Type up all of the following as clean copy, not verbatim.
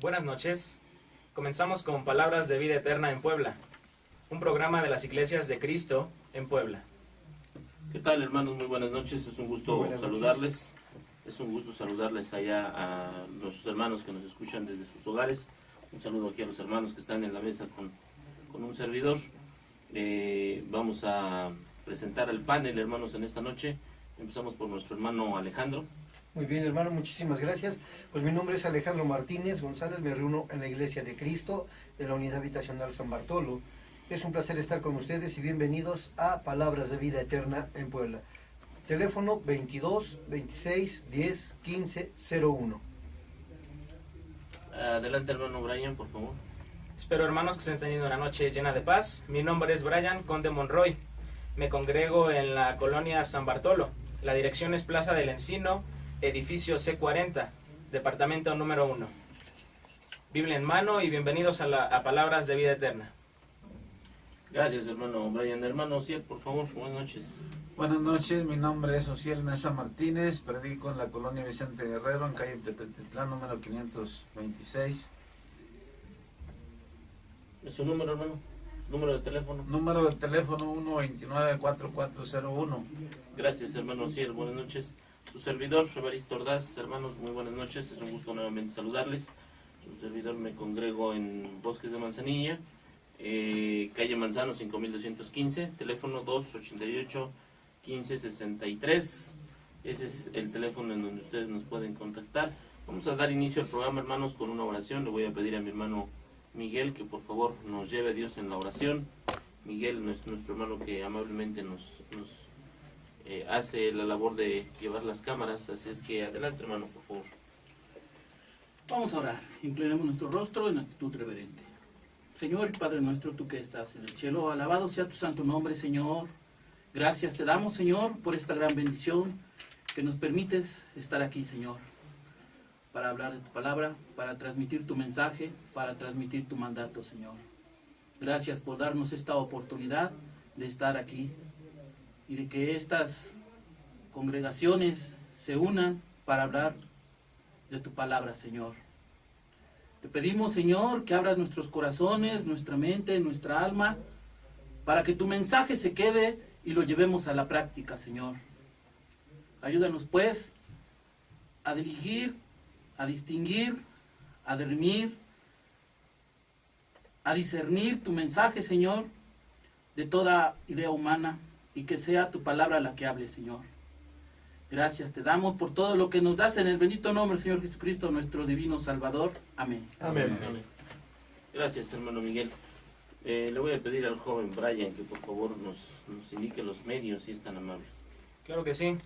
Buenas noches. Comenzamos con Palabras de Vida Eterna en Puebla, un programa de las Iglesias de Cristo en Puebla. ¿Qué tal, hermanos? Muy buenas noches. Es un gusto saludarles. Es un gusto saludarles allá a nuestros hermanos que nos escuchan desde sus hogares. Un saludo aquí a los hermanos que están en la mesa con un servidor. Vamos a presentar al panel, hermanos, en esta noche. Empezamos por nuestro hermano Alejandro. Muy bien, hermano, muchísimas gracias. Pues mi nombre es Alejandro Martínez González, me reúno en la Iglesia de Cristo, de la Unidad Habitacional San Bartolo. Es un placer estar con ustedes y bienvenidos a Palabras de Vida Eterna en Puebla. Teléfono 22 26 10 15 01. Adelante, hermano Brian, por favor. Espero, hermanos, que estén teniendo una noche llena de paz. Mi nombre es Brian Conde Monroy. Me congrego en la colonia San Bartolo. La dirección es Plaza del Encino, edificio C40, departamento número 1. Biblia en mano y bienvenidos a Palabras de Vida Eterna. Gracias, hermano Brian. Hermano Ociel, por favor, buenas noches. Buenas noches, mi nombre es Ociel Mesa Martínez, predico en la colonia Vicente Guerrero, en calle Tepetitlán, número 526. ¿Es su número, hermano? ¿Su número de teléfono? Número de teléfono 129-4401. Gracias, hermano Ociel, buenas noches. Su servidor, Evaristo Ordaz, hermanos, muy buenas noches. Es un gusto nuevamente saludarles. Su servidor me congrego en Bosques de Manzanilla, calle Manzano 5215, teléfono 288-1563. Ese es el teléfono en donde ustedes nos pueden contactar. Vamos a dar inicio al programa, hermanos, con una oración. Le voy a pedir a mi hermano Miguel que por favor nos lleve a Dios en la oración. Miguel, nuestro hermano que amablemente nos hace la labor de llevar las cámaras, así es que adelante, hermano, por favor. Vamos a orar. Inclinemos nuestro rostro en actitud reverente. Señor y Padre nuestro, tú que estás en el cielo, alabado sea tu santo nombre, Señor. Gracias te damos, Señor, por esta gran bendición que nos permites estar aquí, Señor, para hablar de tu palabra, para transmitir tu mensaje, para transmitir tu mandato, Señor. Gracias por darnos esta oportunidad de estar aquí y de que estas congregaciones se unan para hablar de tu palabra, Señor. Te pedimos, Señor, que abras nuestros corazones, nuestra mente, nuestra alma, para que tu mensaje se quede y lo llevemos a la práctica, Señor. Ayúdanos, pues, a dirigir, a distinguir, a dirimir, a discernir tu mensaje, Señor, de toda idea humana, y que sea tu palabra la que hable, Señor. Gracias te damos por todo lo que nos das en el bendito nombre del Señor Jesucristo, nuestro divino Salvador. Amén. Amén. Amén. Gracias, hermano Miguel. Le voy a pedir al joven Brian que por favor nos indique los medios, si es tan amable. Claro que sí.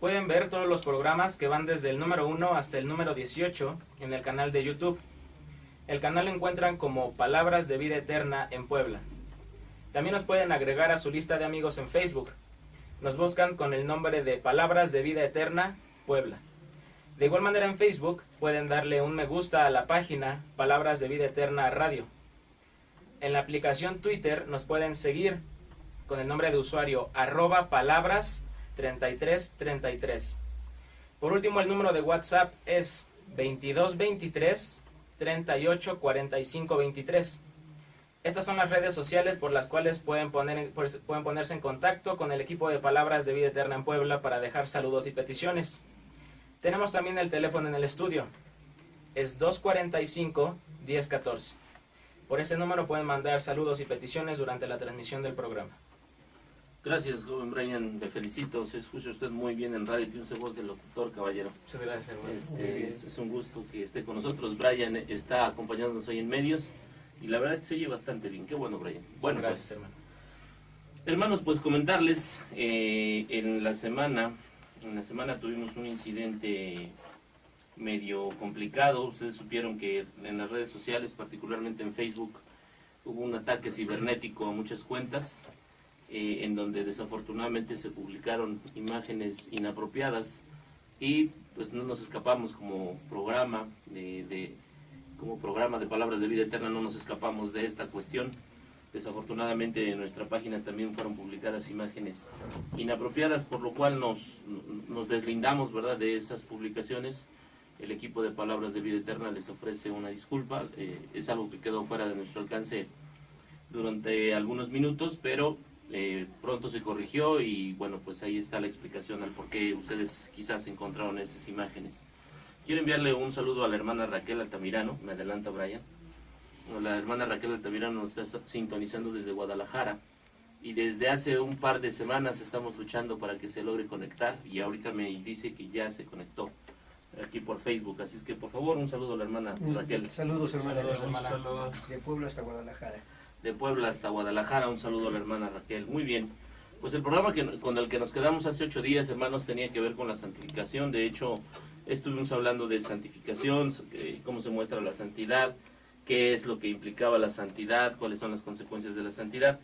Pueden ver todos los programas que van desde el número 1 hasta el número 18 en el canal de YouTube. El canal lo encuentran como Palabras de Vida Eterna en Puebla. También nos pueden agregar a su lista de amigos en Facebook. Nos buscan con el nombre de Palabras de Vida Eterna Puebla. De igual manera en Facebook pueden darle un me gusta a la página Palabras de Vida Eterna Radio. En la aplicación Twitter nos pueden seguir con el nombre de usuario @palabras3333. Por último, el número de WhatsApp es 2223 38 45 23. Estas son las redes sociales por las cuales pueden ponerse en contacto con el equipo de Palabras de Vida Eterna en Puebla para dejar saludos y peticiones. Tenemos también el teléfono en el estudio. Es 245-1014. Por ese número pueden mandar saludos y peticiones durante la transmisión del programa. Gracias, joven Brian, le felicito. Se escucha usted muy bien en radio, tiene usted voz de locutor, caballero. Muchas gracias, hermano. Es un gusto que esté con nosotros. Brian está acompañándonos hoy en medios. Y la verdad que se oye bastante bien. Qué bueno, Brian. Bueno, gracias, pues, hermano. Hermanos, pues comentarles, en la semana tuvimos un incidente medio complicado. Ustedes supieron que en las redes sociales, particularmente en Facebook, hubo un ataque cibernético a muchas cuentas, en donde desafortunadamente se publicaron imágenes inapropiadas y pues no nos escapamos como programa de Palabras de Vida Eterna, no nos escapamos de esta cuestión. Desafortunadamente en nuestra página también fueron publicadas imágenes inapropiadas, por lo cual nos deslindamos, ¿verdad?, de esas publicaciones el equipo de Palabras de Vida Eterna les ofrece una disculpa. Es algo que quedó fuera de nuestro alcance durante algunos minutos, pero pronto se corrigió y bueno, pues ahí está la explicación al por qué ustedes quizás encontraron esas imágenes. Quiero enviarle un saludo a la hermana Raquel Altamirano, me adelanta Brian. La hermana Raquel Altamirano nos está sintonizando desde Guadalajara y desde hace un par de semanas estamos luchando para que se logre conectar y ahorita me dice que ya se conectó aquí por Facebook, así es que por favor un saludo a la hermana Raquel. Saludos, hermana. Saludos. De Puebla hasta Guadalajara. De Puebla hasta Guadalajara, un saludo a la hermana Raquel. Muy bien, pues el programa con el que nos quedamos hace 8 días, hermanos, tenía que ver con la santificación. De hecho, estuvimos hablando de santificación, cómo se muestra la santidad, qué es lo que implicaba la santidad, cuáles son las consecuencias de la santidad.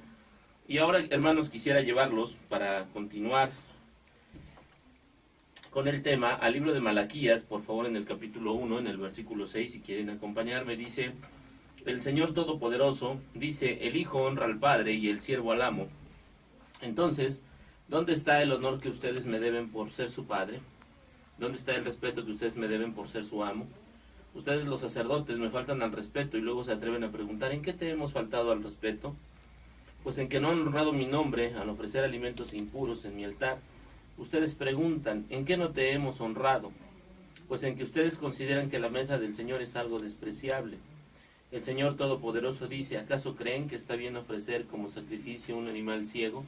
Y ahora, hermanos, quisiera llevarlos para continuar con el tema al libro de Malaquías, por favor, en el capítulo 1, en el versículo 6, si quieren acompañarme, dice: el Señor Todopoderoso dice, el Hijo honra al Padre y el siervo al amo. Entonces, ¿dónde está el honor que ustedes me deben por ser su Padre? ¿Dónde está el respeto que ustedes me deben por ser su amo? Ustedes los sacerdotes me faltan al respeto y luego se atreven a preguntar, ¿en qué te hemos faltado al respeto? Pues en que no han honrado mi nombre al ofrecer alimentos impuros en mi altar. Ustedes preguntan, ¿en qué no te hemos honrado? Pues en que ustedes consideran que la mesa del Señor es algo despreciable. El Señor Todopoderoso dice, ¿acaso creen que está bien ofrecer como sacrificio un animal ciego?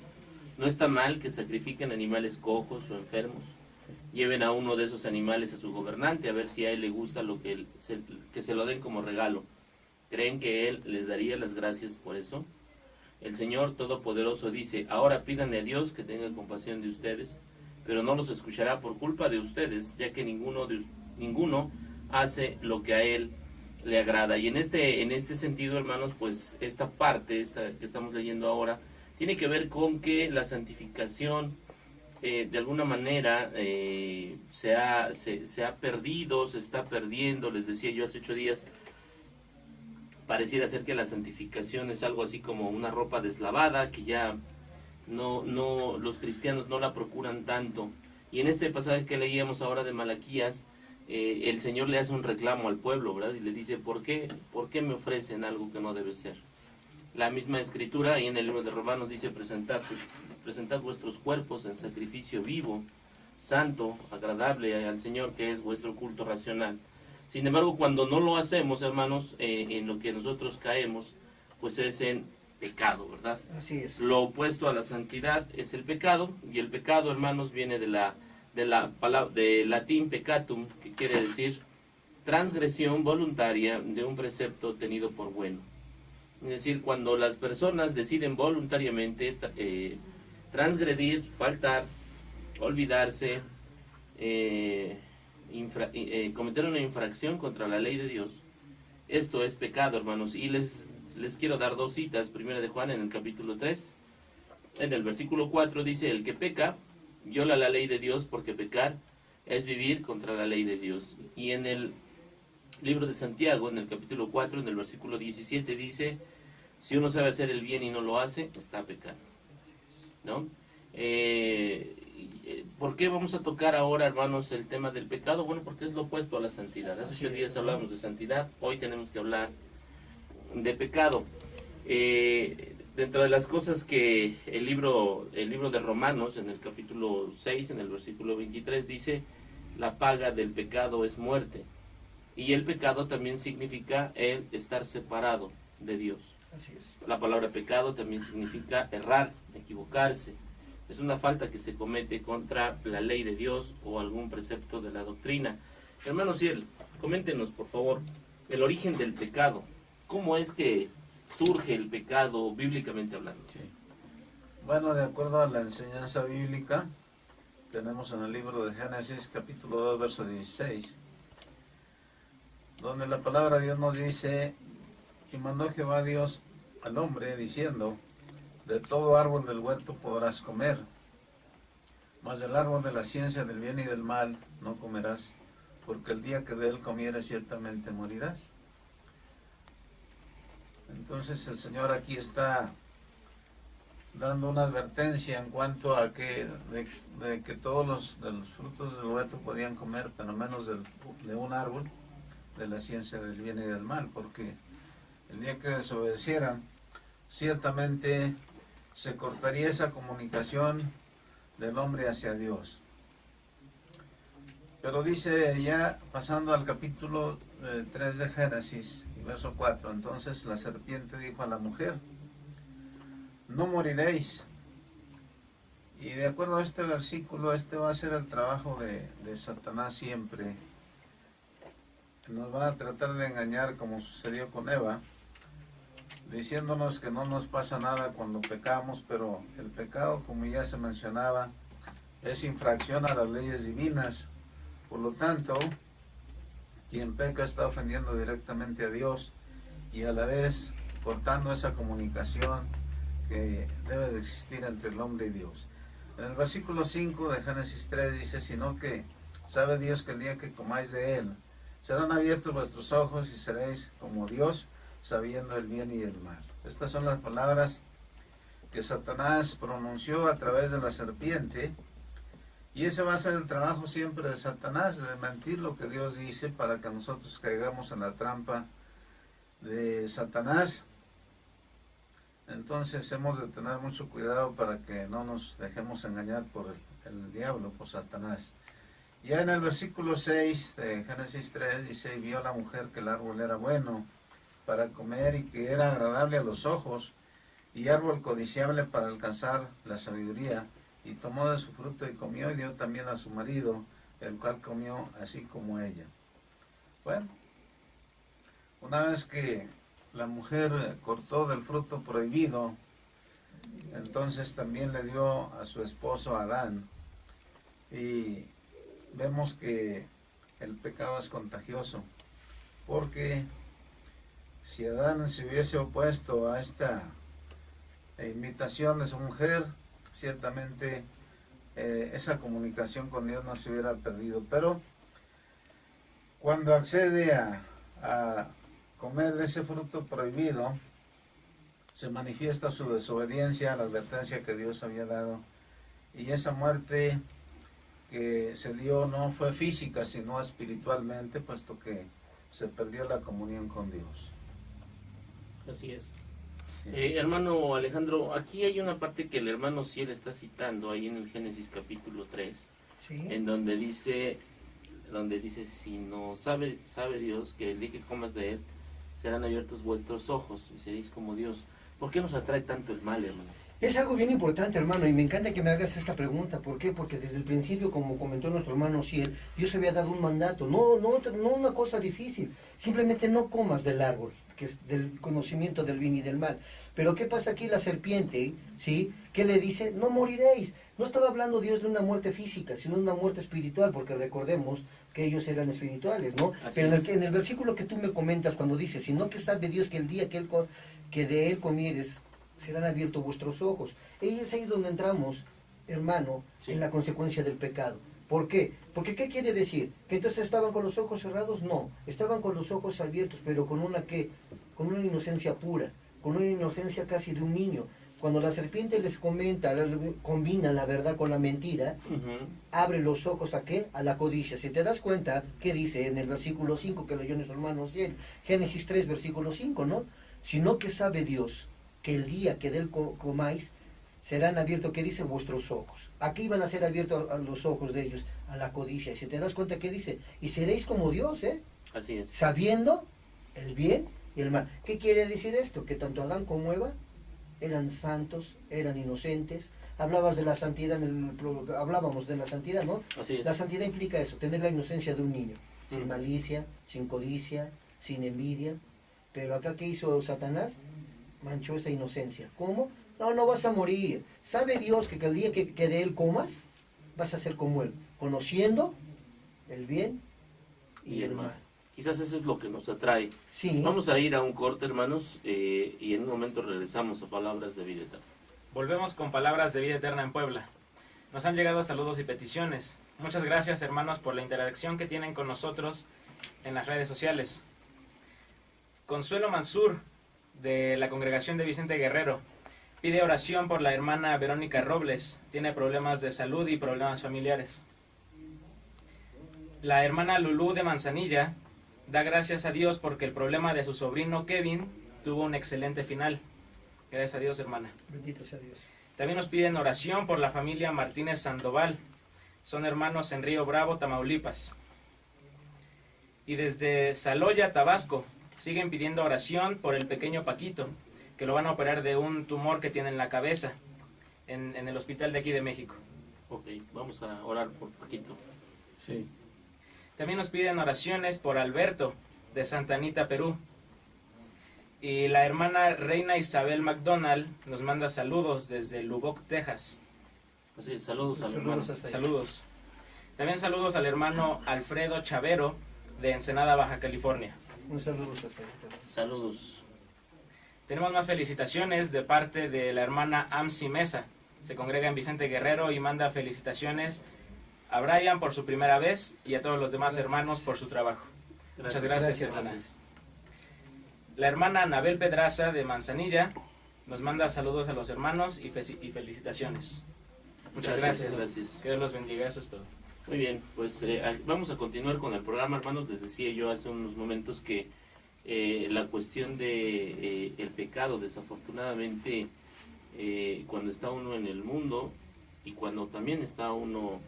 ¿No está mal que sacrifiquen animales cojos o enfermos? Lleven a uno de esos animales a su gobernante a ver si a él le gusta que se lo den como regalo. ¿Creen que él les daría las gracias por eso? El Señor Todopoderoso dice, ahora pídanle a Dios que tenga compasión de ustedes, pero no los escuchará por culpa de ustedes, ya que ninguno hace lo que a él le agrada. Y en este sentido, hermanos, pues esta parte que estamos leyendo ahora tiene que ver con que la santificación de alguna manera se ha perdido, se está perdiendo. Les decía yo hace 8 días, pareciera ser que la santificación es algo así como una ropa deslavada, que ya no los cristianos no la procuran tanto. Y en este pasaje que leíamos ahora de Malaquías, el Señor le hace un reclamo al pueblo, ¿verdad? Y le dice, ¿por qué me ofrecen algo que no debe ser? La misma escritura, ahí en el libro de Romanos, dice, presentad vuestros cuerpos en sacrificio vivo, santo, agradable al Señor, que es vuestro culto racional. Sin embargo, cuando no lo hacemos, hermanos, en lo que nosotros caemos, pues es en pecado, ¿verdad? Así es. Lo opuesto a la santidad es el pecado, y el pecado, hermanos, viene de latín peccatum, que quiere decir transgresión voluntaria de un precepto tenido por bueno. Es decir, cuando las personas deciden voluntariamente transgredir, faltar, olvidarse, cometer una infracción contra la ley de Dios, esto es pecado, hermanos. Y les quiero dar 2 citas. Primera de Juan, en el capítulo 3, en el versículo 4, dice, el que peca viola la ley de Dios, porque pecar es vivir contra la ley de Dios. Y en el libro de Santiago, en el capítulo 4, en el versículo 17, dice, si uno sabe hacer el bien y no lo hace, está pecando, ¿no? ¿Por qué vamos a tocar ahora, hermanos, el tema del pecado? Bueno, porque es lo opuesto a la santidad. Hace 8 días hablamos de santidad, hoy tenemos que hablar de pecado. Dentro de las cosas que el libro de Romanos, en el capítulo 6, en el versículo 23, dice, la paga del pecado es muerte. Y el pecado también significa el estar separado de Dios. Así es. La palabra pecado también significa errar, equivocarse. Es una falta que se comete contra la ley de Dios o algún precepto de la doctrina. Hermano Ciel, coméntenos, por favor, el origen del pecado. ¿Cómo es que surge el pecado bíblicamente hablando? Sí. Bueno, de acuerdo a la enseñanza bíblica, tenemos en el libro de Génesis, capítulo 2, verso 16, donde la palabra de Dios nos dice, y mandó Jehová Dios al hombre, diciendo, de todo árbol del huerto podrás comer, mas del árbol de la ciencia del bien y del mal no comerás, porque el día que de él comieres ciertamente morirás. Entonces el Señor aquí está dando una advertencia en cuanto a que de que todos los frutos del huerto podían comer, pero menos de un árbol de la ciencia del bien y del mal, porque el día que desobedecieran, ciertamente se cortaría esa comunicación del hombre hacia Dios. Pero dice ya, pasando al capítulo 3 de Génesis, y verso 4, entonces la serpiente dijo a la mujer, no moriréis. Y de acuerdo a este versículo, este va a ser el trabajo de Satanás siempre. Nos va a tratar de engañar como sucedió con Eva, diciéndonos que no nos pasa nada cuando pecamos, pero el pecado, como ya se mencionaba, es infracción a las leyes divinas. Por lo tanto, quien peca está ofendiendo directamente a Dios y a la vez cortando esa comunicación que debe de existir entre el hombre y Dios. En el versículo 5 de Génesis 3 dice, sino que sabe Dios que el día que comáis de él, serán abiertos vuestros ojos y seréis como Dios, sabiendo el bien y el mal. Estas son las palabras que Satanás pronunció a través de la serpiente, y ese va a ser el trabajo siempre de Satanás, de mentir lo que Dios dice para que nosotros caigamos en la trampa de Satanás. Entonces hemos de tener mucho cuidado para que no nos dejemos engañar por el diablo, por Satanás. Ya en el versículo 6 de Génesis 3 dice, y vio la mujer que el árbol era bueno para comer y que era agradable a los ojos, y árbol codiciable para alcanzar la sabiduría, y tomó de su fruto y comió, y dio también a su marido, el cual comió así como ella. Bueno, una vez que la mujer cortó del fruto prohibido, entonces también le dio a su esposo Adán, y vemos que el pecado es contagioso, porque si Adán se hubiese opuesto a esta invitación de su mujer, ciertamente esa comunicación con Dios no se hubiera perdido. Pero cuando accede a comer de ese fruto prohibido, se manifiesta su desobediencia a la advertencia que Dios había dado, y esa muerte que se dio no fue física sino espiritualmente, puesto que se perdió la comunión con Dios. Así es. Sí. Hermano Alejandro, aquí hay una parte que el hermano Ciel está citando ahí en el Génesis capítulo 3, Sí. en donde dice, si no sabe Dios que el día que comas de él, serán abiertos vuestros ojos y seréis como Dios. ¿Por qué nos atrae tanto el mal, hermano? Es algo bien importante, hermano, y me encanta que me hagas esta pregunta. ¿Por qué? Porque desde el principio, como comentó nuestro hermano Ciel, Dios había dado un mandato, no una cosa difícil, simplemente no comas del árbol, que es del conocimiento del bien y del mal. Pero ¿qué pasa aquí? La serpiente, ¿sí? ¿Qué le dice? No moriréis. No estaba hablando Dios de una muerte física, sino de una muerte espiritual, porque recordemos que ellos eran espirituales, ¿no? Así Pero es. en el versículo que tú me comentas, cuando dice, sino que sabe Dios que el día que de él comieres, serán abiertos vuestros ojos. Y es ahí donde entramos, hermano, Sí. en la consecuencia del pecado. ¿Por qué? Porque ¿qué quiere decir? ¿Que entonces estaban con los ojos cerrados? No, estaban con los ojos abiertos, pero con una inocencia pura, con una inocencia casi de un niño. Cuando la serpiente les combina la verdad con la mentira, abre los ojos ¿a qué? A la codicia. Si te das cuenta, ¿qué dice en el versículo 5 que leyó nuestro hermano Ciel? Génesis 3, versículo 5, ¿no? Sino que sabe Dios que el día que de él comáis, serán abiertos, ¿qué dice? Vuestros ojos. Aquí iban a ser abiertos a los ojos de ellos, a la codicia. Y si te das cuenta, ¿qué dice? Y seréis como Dios, Así es. sabiendo el bien y el mal. ¿Qué quiere decir esto? Que tanto Adán como Eva eran santos, eran inocentes. Hablábamos de la santidad, ¿no? Así es. La santidad implica eso, tener la inocencia de un niño, sin Mm. malicia, sin codicia, sin envidia. Pero acá, ¿qué hizo Satanás? Manchó esa inocencia. ¿Cómo? No vas a morir. ¿Sabe Dios que el día que de él comas, vas a ser como él? Conociendo el bien y el mal. Quizás eso es lo que nos atrae. Sí. Vamos a ir a un corte, hermanos, y en un momento regresamos a Palabras de Vida Eterna. Volvemos con Palabras de Vida Eterna en Puebla. Nos han llegado saludos y peticiones. Muchas gracias, hermanos, por la interacción que tienen con nosotros en las redes sociales. Consuelo Mansur, de la Congregación de Vicente Guerrero, Pide oración por la hermana Verónica Robles, tiene problemas de salud y problemas familiares. La hermana Lulú de Manzanilla da gracias a Dios porque el problema de su sobrino Kevin tuvo un excelente final. Gracias a Dios, hermana. Bendito sea Dios. También nos piden oración por la familia Martínez Sandoval. Son hermanos en Río Bravo, Tamaulipas. Y desde Saloya, Tabasco, siguen pidiendo oración por el pequeño Paquito, que lo van a operar de un tumor que tiene en la cabeza, en el hospital de aquí de México. Ok, vamos a orar por Paquito. Sí. También nos piden oraciones por Alberto, de Santa Anita, Perú. Y la hermana Reina Isabel McDonald nos manda saludos desde Lubbock, Texas. Así es, saludos al Saludos hermano. hasta allá. Saludos. También saludos al hermano Alfredo Chavero, de Ensenada, Baja California. Un saludo hasta allá también. Saludos. Tenemos más felicitaciones de parte de la hermana Amsi Mesa. Se congrega en Vicente Guerrero y manda felicitaciones a Brian por su primera vez y a todos los demás Gracias. hermanos por su trabajo. Muchas Gracias. hermana. La hermana Anabel Pedraza de Manzanilla nos manda saludos a los hermanos y felicitaciones. Muchas gracias. Gracias. Que Dios los bendiga, eso es todo. Muy bien, pues vamos a continuar con el programa, hermanos. Les decía yo hace unos momentos que la cuestión de el pecado, desafortunadamente, cuando está uno en el mundo y cuando también está uno,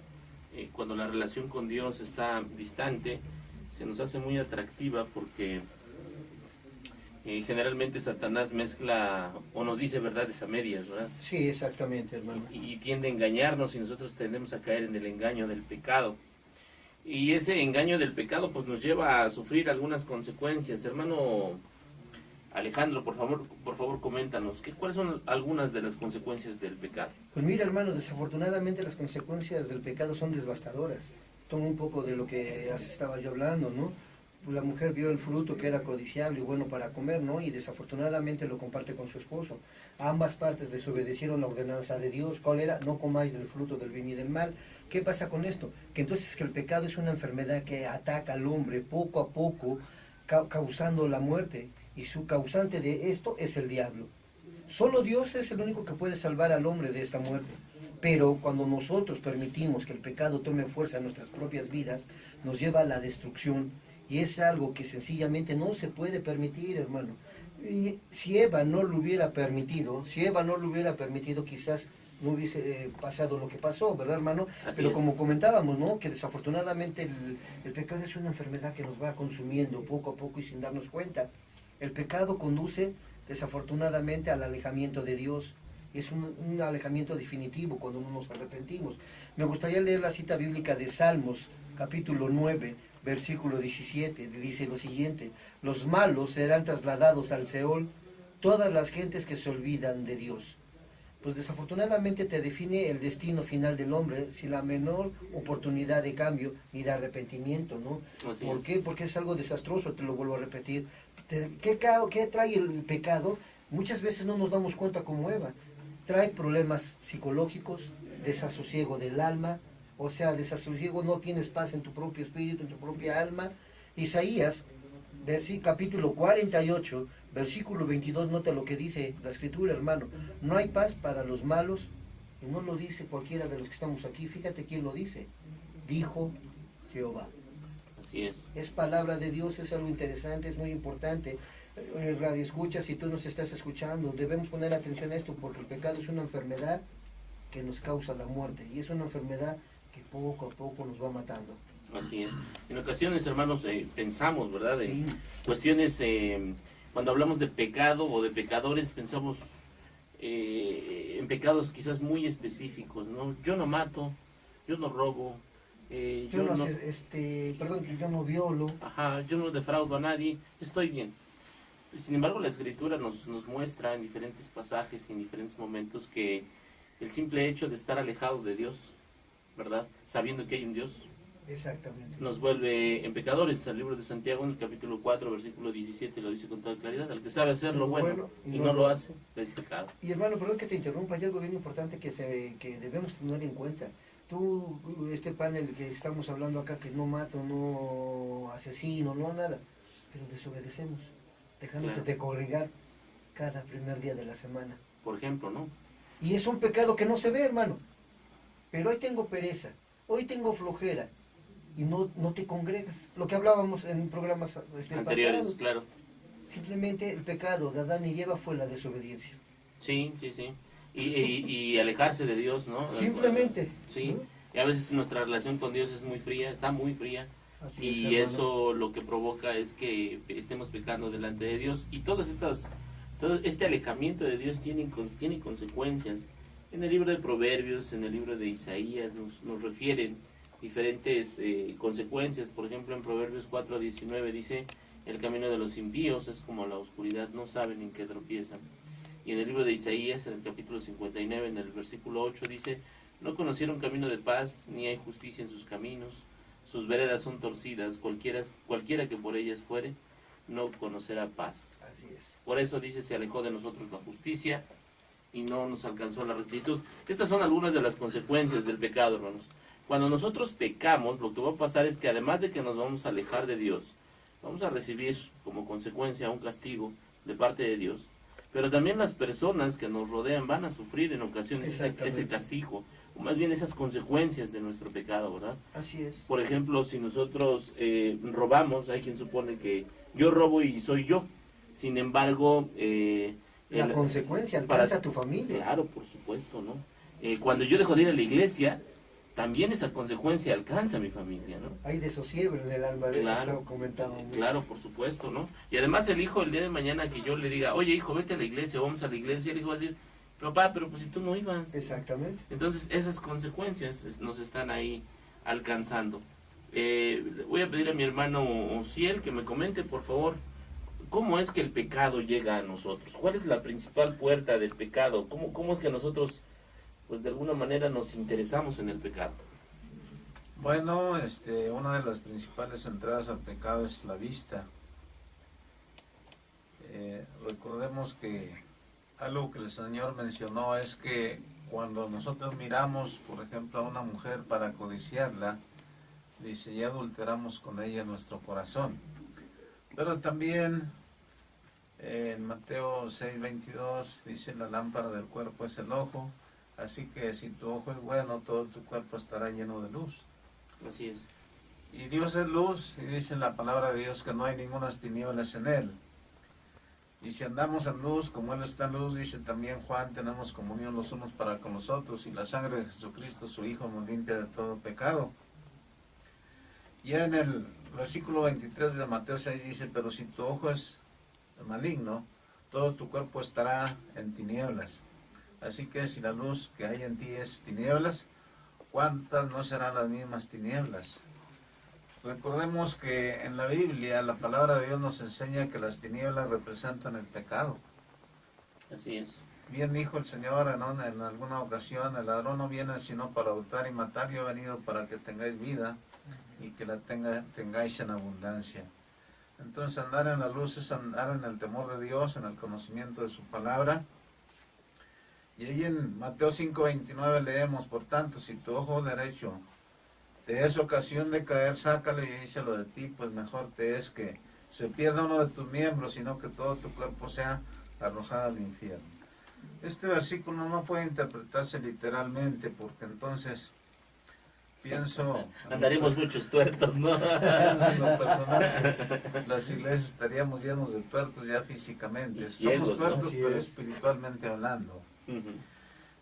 cuando la relación con Dios está distante, se nos hace muy atractiva porque generalmente Satanás mezcla o nos dice verdades a medias, ¿verdad? Sí, exactamente, hermano. Y tiende a engañarnos y nosotros tendemos a caer en el engaño del pecado. Y ese engaño del pecado pues nos lleva a sufrir algunas consecuencias. Hermano Alejandro, por favor coméntanos, ¿cuáles son algunas de las consecuencias del pecado? Pues mira, hermano, desafortunadamente las consecuencias del pecado son devastadoras. Tomo un poco de lo que estaba yo hablando, ¿no? La mujer vio el fruto que era codiciable y bueno para comer, ¿no? Y desafortunadamente lo comparte con su esposo. Ambas partes desobedecieron la ordenanza de Dios. ¿Cuál era? No comáis del fruto del bien y del mal. ¿Qué pasa con esto? Que entonces que el pecado es una enfermedad que ataca al hombre poco a poco, causando la muerte. Y su causante de esto es el diablo. Solo Dios es el único que puede salvar al hombre de esta muerte. Pero cuando nosotros permitimos que el pecado tome fuerza en nuestras propias vidas, nos lleva a la destrucción. Y es algo que sencillamente no se puede permitir, hermano. Y si Eva no lo hubiera permitido, quizás no hubiese pasado lo que pasó, ¿verdad, hermano? Así Pero es. como comentábamos, ¿no? Que desafortunadamente el pecado es una enfermedad que nos va consumiendo poco a poco y sin darnos cuenta. El pecado conduce desafortunadamente al alejamiento de Dios. Es un alejamiento definitivo cuando no nos arrepentimos. Me gustaría leer la cita bíblica de Salmos, capítulo 9, versículo 17, dice lo siguiente: los malos serán trasladados al Seol, todas las gentes que se olvidan de Dios. Pues desafortunadamente te define el destino final del hombre sin la menor oportunidad de cambio ni de arrepentimiento, ¿no? Así ¿Por es. qué? Porque es algo desastroso, te lo vuelvo a repetir. ¿Qué trae el pecado? Muchas veces no nos damos cuenta como Eva. Trae problemas psicológicos, desasosiego del alma, o sea, desasosiego, no tienes paz en tu propio espíritu, en tu propia alma. Isaías, capítulo 48, versículo 22, nota lo que dice la escritura, hermano. No hay paz para los malos, y no lo dice cualquiera de los que estamos aquí, fíjate quién lo dice, dijo Jehová. Así es. Es palabra de Dios, es algo interesante, es muy importante. Radio escucha, si tú nos estás escuchando, debemos poner atención a esto porque el pecado es una enfermedad que nos causa la muerte y es una enfermedad que poco a poco nos va matando. Así es. En ocasiones, hermanos, pensamos, ¿verdad? Sí. Cuestiones, cuando hablamos de pecado o de pecadores, pensamos en pecados quizás muy específicos, ¿no? Yo no mato, yo no robo, Yo no violo. Ajá, yo no defraudo a nadie, estoy bien. Sin embargo, la Escritura nos muestra en diferentes pasajes y en diferentes momentos que el simple hecho de estar alejado de Dios, ¿verdad? Sabiendo que hay un Dios, Exactamente. nos vuelve en pecadores. El libro de Santiago, en el capítulo 4, versículo 17, lo dice con toda claridad. Al que sabe hacer lo bueno y no lo hace, es pecado. Y hermano, perdón que te interrumpa, hay algo bien importante que debemos tener en cuenta. Tú, este panel que estamos hablando acá, que no mato, no asesino, no nada, pero desobedecemos, dejándote Claro. de congregar cada primer día de la semana. por ejemplo, ¿no? Y es un pecado que no se ve, hermano. Pero hoy tengo pereza, hoy tengo flojera, y no te congregas. Lo que hablábamos en programas Anteriores, pasados. claro. Simplemente el pecado de Adán y Eva fue la desobediencia. Sí. Y alejarse de Dios, ¿no? Simplemente. Sí. ¿no? Y a veces nuestra relación con Dios es muy fría, está muy fría. Así es, Y hermano. eso lo que provoca es que estemos pecando delante de Dios. Y todo este alejamiento de Dios tiene consecuencias. En el libro de Proverbios, en el libro de Isaías, nos refieren diferentes consecuencias. Por ejemplo, en Proverbios 4:19 dice: el camino de los impíos es como la oscuridad, no saben en qué tropiezan. Y en el libro de Isaías, en el capítulo 59, en el versículo 8 dice: no conocieron camino de paz, ni hay justicia en sus caminos. Sus veredas son torcidas, cualquiera que por ellas fuere, no conocerá paz. Así es. Por eso dice: se alejó de nosotros la justicia y no nos alcanzó la rectitud. Estas son algunas de las consecuencias del pecado, hermanos. Cuando nosotros pecamos, lo que va a pasar es que además de que nos vamos a alejar de Dios, vamos a recibir como consecuencia un castigo de parte de Dios, pero también las personas que nos rodean van a sufrir en ocasiones ese castigo, o más bien esas consecuencias de nuestro pecado, ¿verdad? Así es. Por ejemplo, si nosotros robamos, hay quien supone que yo robo y soy yo. Sin embargo, La consecuencia alcanza a tu familia. Claro, por supuesto, ¿no? Cuando yo dejo de ir a la iglesia, también esa consecuencia alcanza a mi familia, ¿no? Hay desosiego en el alma de Claro, claro, por supuesto, ¿no? Y además el hijo el día de mañana que yo le diga: oye, hijo, vete a la iglesia, vamos a la iglesia, el hijo va a decir: papá, pero pues si tú no ibas. Exactamente. Entonces esas consecuencias nos están ahí alcanzando. Voy a pedir a mi hermano Ociel que me comente, por favor, cómo es que el pecado llega a nosotros. ¿Cuál es la principal puerta del pecado? ¿Cómo es que nosotros, pues de alguna manera, nos interesamos en el pecado? Bueno, una de las principales entradas al pecado es la vista. Recordemos que algo que el Señor mencionó es que cuando nosotros miramos, por ejemplo, a una mujer para codiciarla, dice: ya adulteramos con ella nuestro corazón. Pero también en Mateo 6:22 dice: la lámpara del cuerpo es el ojo, así que si tu ojo es bueno, todo tu cuerpo estará lleno de luz. Así es. Y Dios es luz, y dice en la palabra de Dios que no hay ninguna tinieblas en Él. Y si andamos en luz, como Él está en luz, dice también Juan, tenemos comunión los unos para con los otros, y la sangre de Jesucristo, su Hijo, nos limpia de todo pecado. Ya en el versículo 23 de Mateo 6 dice: pero si tu ojo es maligno, todo tu cuerpo estará en tinieblas. Así que si la luz que hay en ti es tinieblas, ¿cuántas no serán las mismas tinieblas? Recordemos que en la Biblia la palabra de Dios nos enseña que las tinieblas representan el pecado. Así es. Bien dijo el Señor en alguna ocasión: el ladrón no viene sino para hurtar y matar, yo he venido para que tengáis vida y que la tengáis en abundancia. Entonces andar en la luz es andar en el temor de Dios, en el conocimiento de su palabra. Y ahí en Mateo 5:29 leemos: por tanto, si tu ojo derecho te es ocasión de caer, sácalo y échalo de ti, pues mejor te es que se pierda uno de tus miembros, sino que todo tu cuerpo sea arrojado al infierno. Este versículo no puede interpretarse literalmente, porque entonces pienso... Andaremos muchos tuertos, ¿no? Pienso en lo personal que las iglesias estaríamos llenos de tuertos ya físicamente. Y Somos ciegos, ¿no? tuertos, Así pero es. espiritualmente hablando.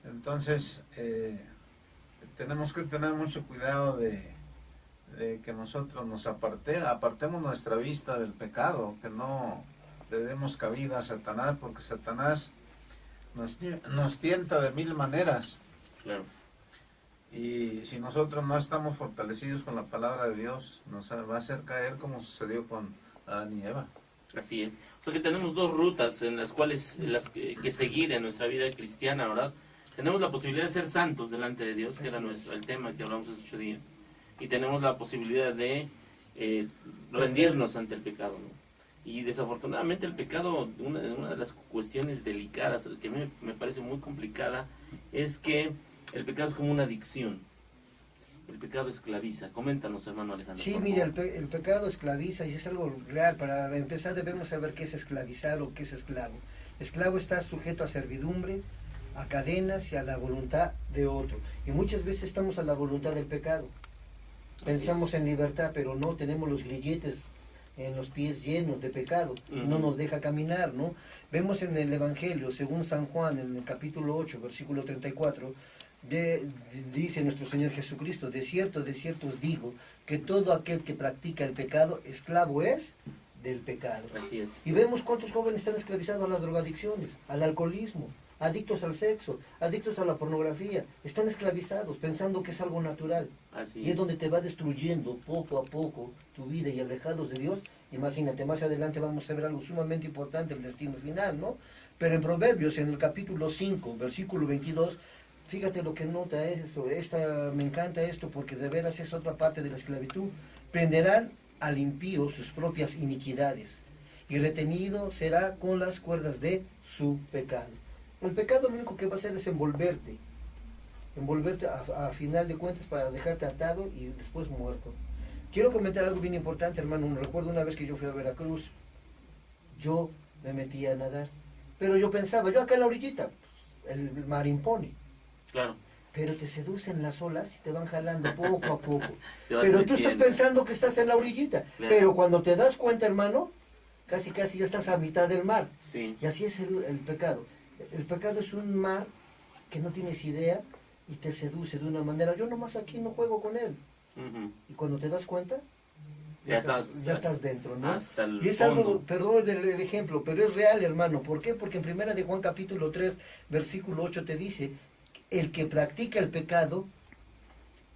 Entonces, tenemos que tener mucho cuidado de que nosotros nos apartemos nuestra vista del pecado, que no le demos cabida a Satanás, porque Satanás nos tienta de mil maneras. Claro. Y si nosotros no estamos fortalecidos con la palabra de Dios, nos va a hacer caer como sucedió con Adán y Eva. Así es. O sea que tenemos dos rutas en las cuales que seguir en nuestra vida cristiana, ¿verdad? Tenemos la posibilidad de ser santos delante de Dios, que era el tema que hablamos hace 8 días. Y tenemos la posibilidad de rendirnos ante el pecado, ¿no? Y desafortunadamente el pecado, una de las cuestiones delicadas, que a mí me parece muy complicada, es que el pecado es como una adicción. El pecado esclaviza. Coméntanos, hermano Alejandro. Sí, mire, el pecado esclaviza y es algo real. Para empezar debemos saber qué es esclavizar o qué es esclavo. Esclavo está sujeto a servidumbre, a cadenas y a la voluntad de otro. Y muchas veces estamos a la voluntad del pecado. Pensamos en libertad, pero no, tenemos los grilletes en los pies llenos de pecado, no nos deja caminar, ¿no? Vemos en el Evangelio, según San Juan, en el capítulo 8, versículo 34, dice nuestro Señor Jesucristo: de cierto os digo, que todo aquel que practica el pecado, esclavo es del pecado. Así es. Y vemos cuántos jóvenes están esclavizados a las drogadicciones, al alcoholismo, adictos al sexo, adictos a la pornografía, están esclavizados pensando que es algo natural. Así Y es donde te va destruyendo poco a poco tu vida, y alejados de Dios. Imagínate, más adelante vamos a ver algo sumamente importante, el destino final, ¿no? Pero en Proverbios, en el capítulo 5, versículo 22, fíjate lo que nota eso, me encanta esto, porque de veras es otra parte de la esclavitud. Prenderán al impío sus propias iniquidades, y retenido será con las cuerdas de su pecado. El pecado lo único que va a hacer es envolverte a final de cuentas, para dejarte atado y después muerto. Quiero comentar algo bien importante, hermano. Recuerdo una vez que yo fui a Veracruz, yo me metí a nadar, pero yo pensaba, yo acá en la orillita, pues, el mar impone. Claro. Pero te seducen las olas y te van jalando poco a poco. Te vas Pero tú estás metiendo. pensando que estás en la orillita. Claro. Pero cuando te das cuenta, hermano, casi ya estás a mitad del mar. Sí. Y así es el pecado. El pecado es un mar que no tienes idea y te seduce de una manera. Yo nomás aquí no juego con él. Ujú. Y cuando te das cuenta, Ya ya estás dentro, ¿no? Hasta el Y es fondo. algo, perdón el ejemplo, pero es real, hermano. ¿Por qué? Porque en primera de Juan capítulo 3, versículo 8 te dice: el que practica el pecado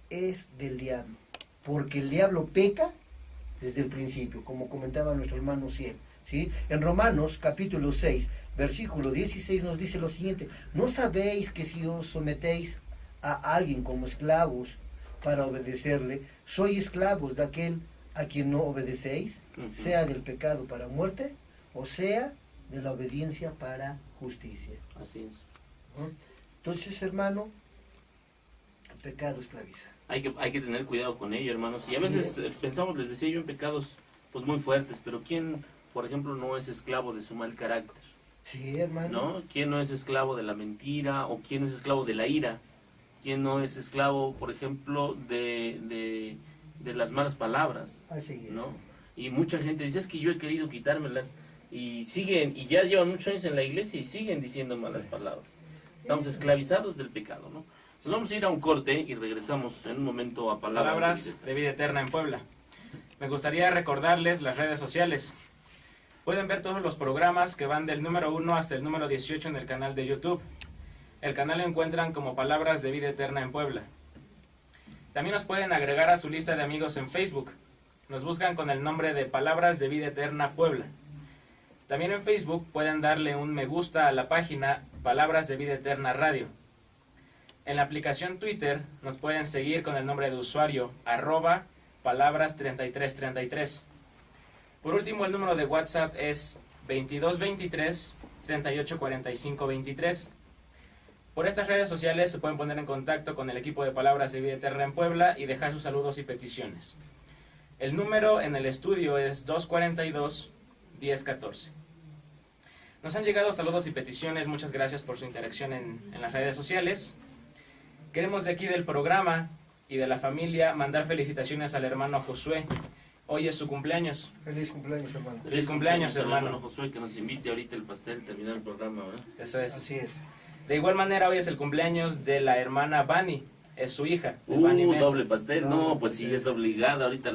es del diablo, porque el diablo peca desde el principio, como comentaba nuestro hermano Ciel, ¿sí? En Romanos capítulo 6, versículo 16 nos dice lo siguiente: ¿no sabéis que si os sometéis a alguien como esclavos para obedecerle, sois esclavos de aquel a quien no obedecéis, sea del pecado para muerte, o sea de la obediencia para justicia? Así es. ¿No? Entonces, hermano, el pecado esclaviza. Hay que tener cuidado con ello, hermanos. Y a Sí. veces pensamos, les decía yo, en pecados pues muy fuertes, pero ¿quién, por ejemplo, no es esclavo de su mal carácter? Sí, hermano. ¿No? ¿Quién no es esclavo de la mentira? ¿O quién es esclavo de la ira? ¿Quién no es esclavo, por ejemplo, de las malas palabras? Así es. ¿No? Y mucha gente dice, es que yo he querido quitármelas, y siguen, y ya llevan muchos años en la iglesia y siguen diciendo malas palabras. Estamos esclavizados del pecado, ¿no? Nos vamos a ir a un corte y regresamos en un momento a Palabras de Vida Eterna en Puebla. Me gustaría recordarles las redes sociales. Pueden ver todos los programas que van del número 1 hasta el número 18 en el canal de YouTube. El canal lo encuentran como Palabras de Vida Eterna en Puebla. También nos pueden agregar a su lista de amigos en Facebook. Nos buscan con el nombre de Palabras de Vida Eterna Puebla. También en Facebook pueden darle un me gusta a la página Palabras de Vida Eterna Radio. En la aplicación Twitter nos pueden seguir con el nombre de usuario @palabras3333. Por último, el número de WhatsApp es 2223 384523. Por estas redes sociales se pueden poner en contacto con el equipo de Palabras de Vida Eterna en Puebla y dejar sus saludos y peticiones. El número en el estudio es 242-1014. Nos han llegado saludos y peticiones, muchas gracias por su interacción en las redes sociales. Queremos de aquí del programa y de la familia mandar felicitaciones al hermano Josué. Hoy es su cumpleaños. Feliz cumpleaños, hermano. Feliz cumpleaños, al hermano. Josué, que nos invite ahorita el pastel, terminar el programa, ¿verdad? Eso es. Así es. De igual manera, hoy es el cumpleaños de la hermana Vani. Es su hija, de Vani Mesa. Doble pastel. Doble No, pues sí, pastel. es obligada ahorita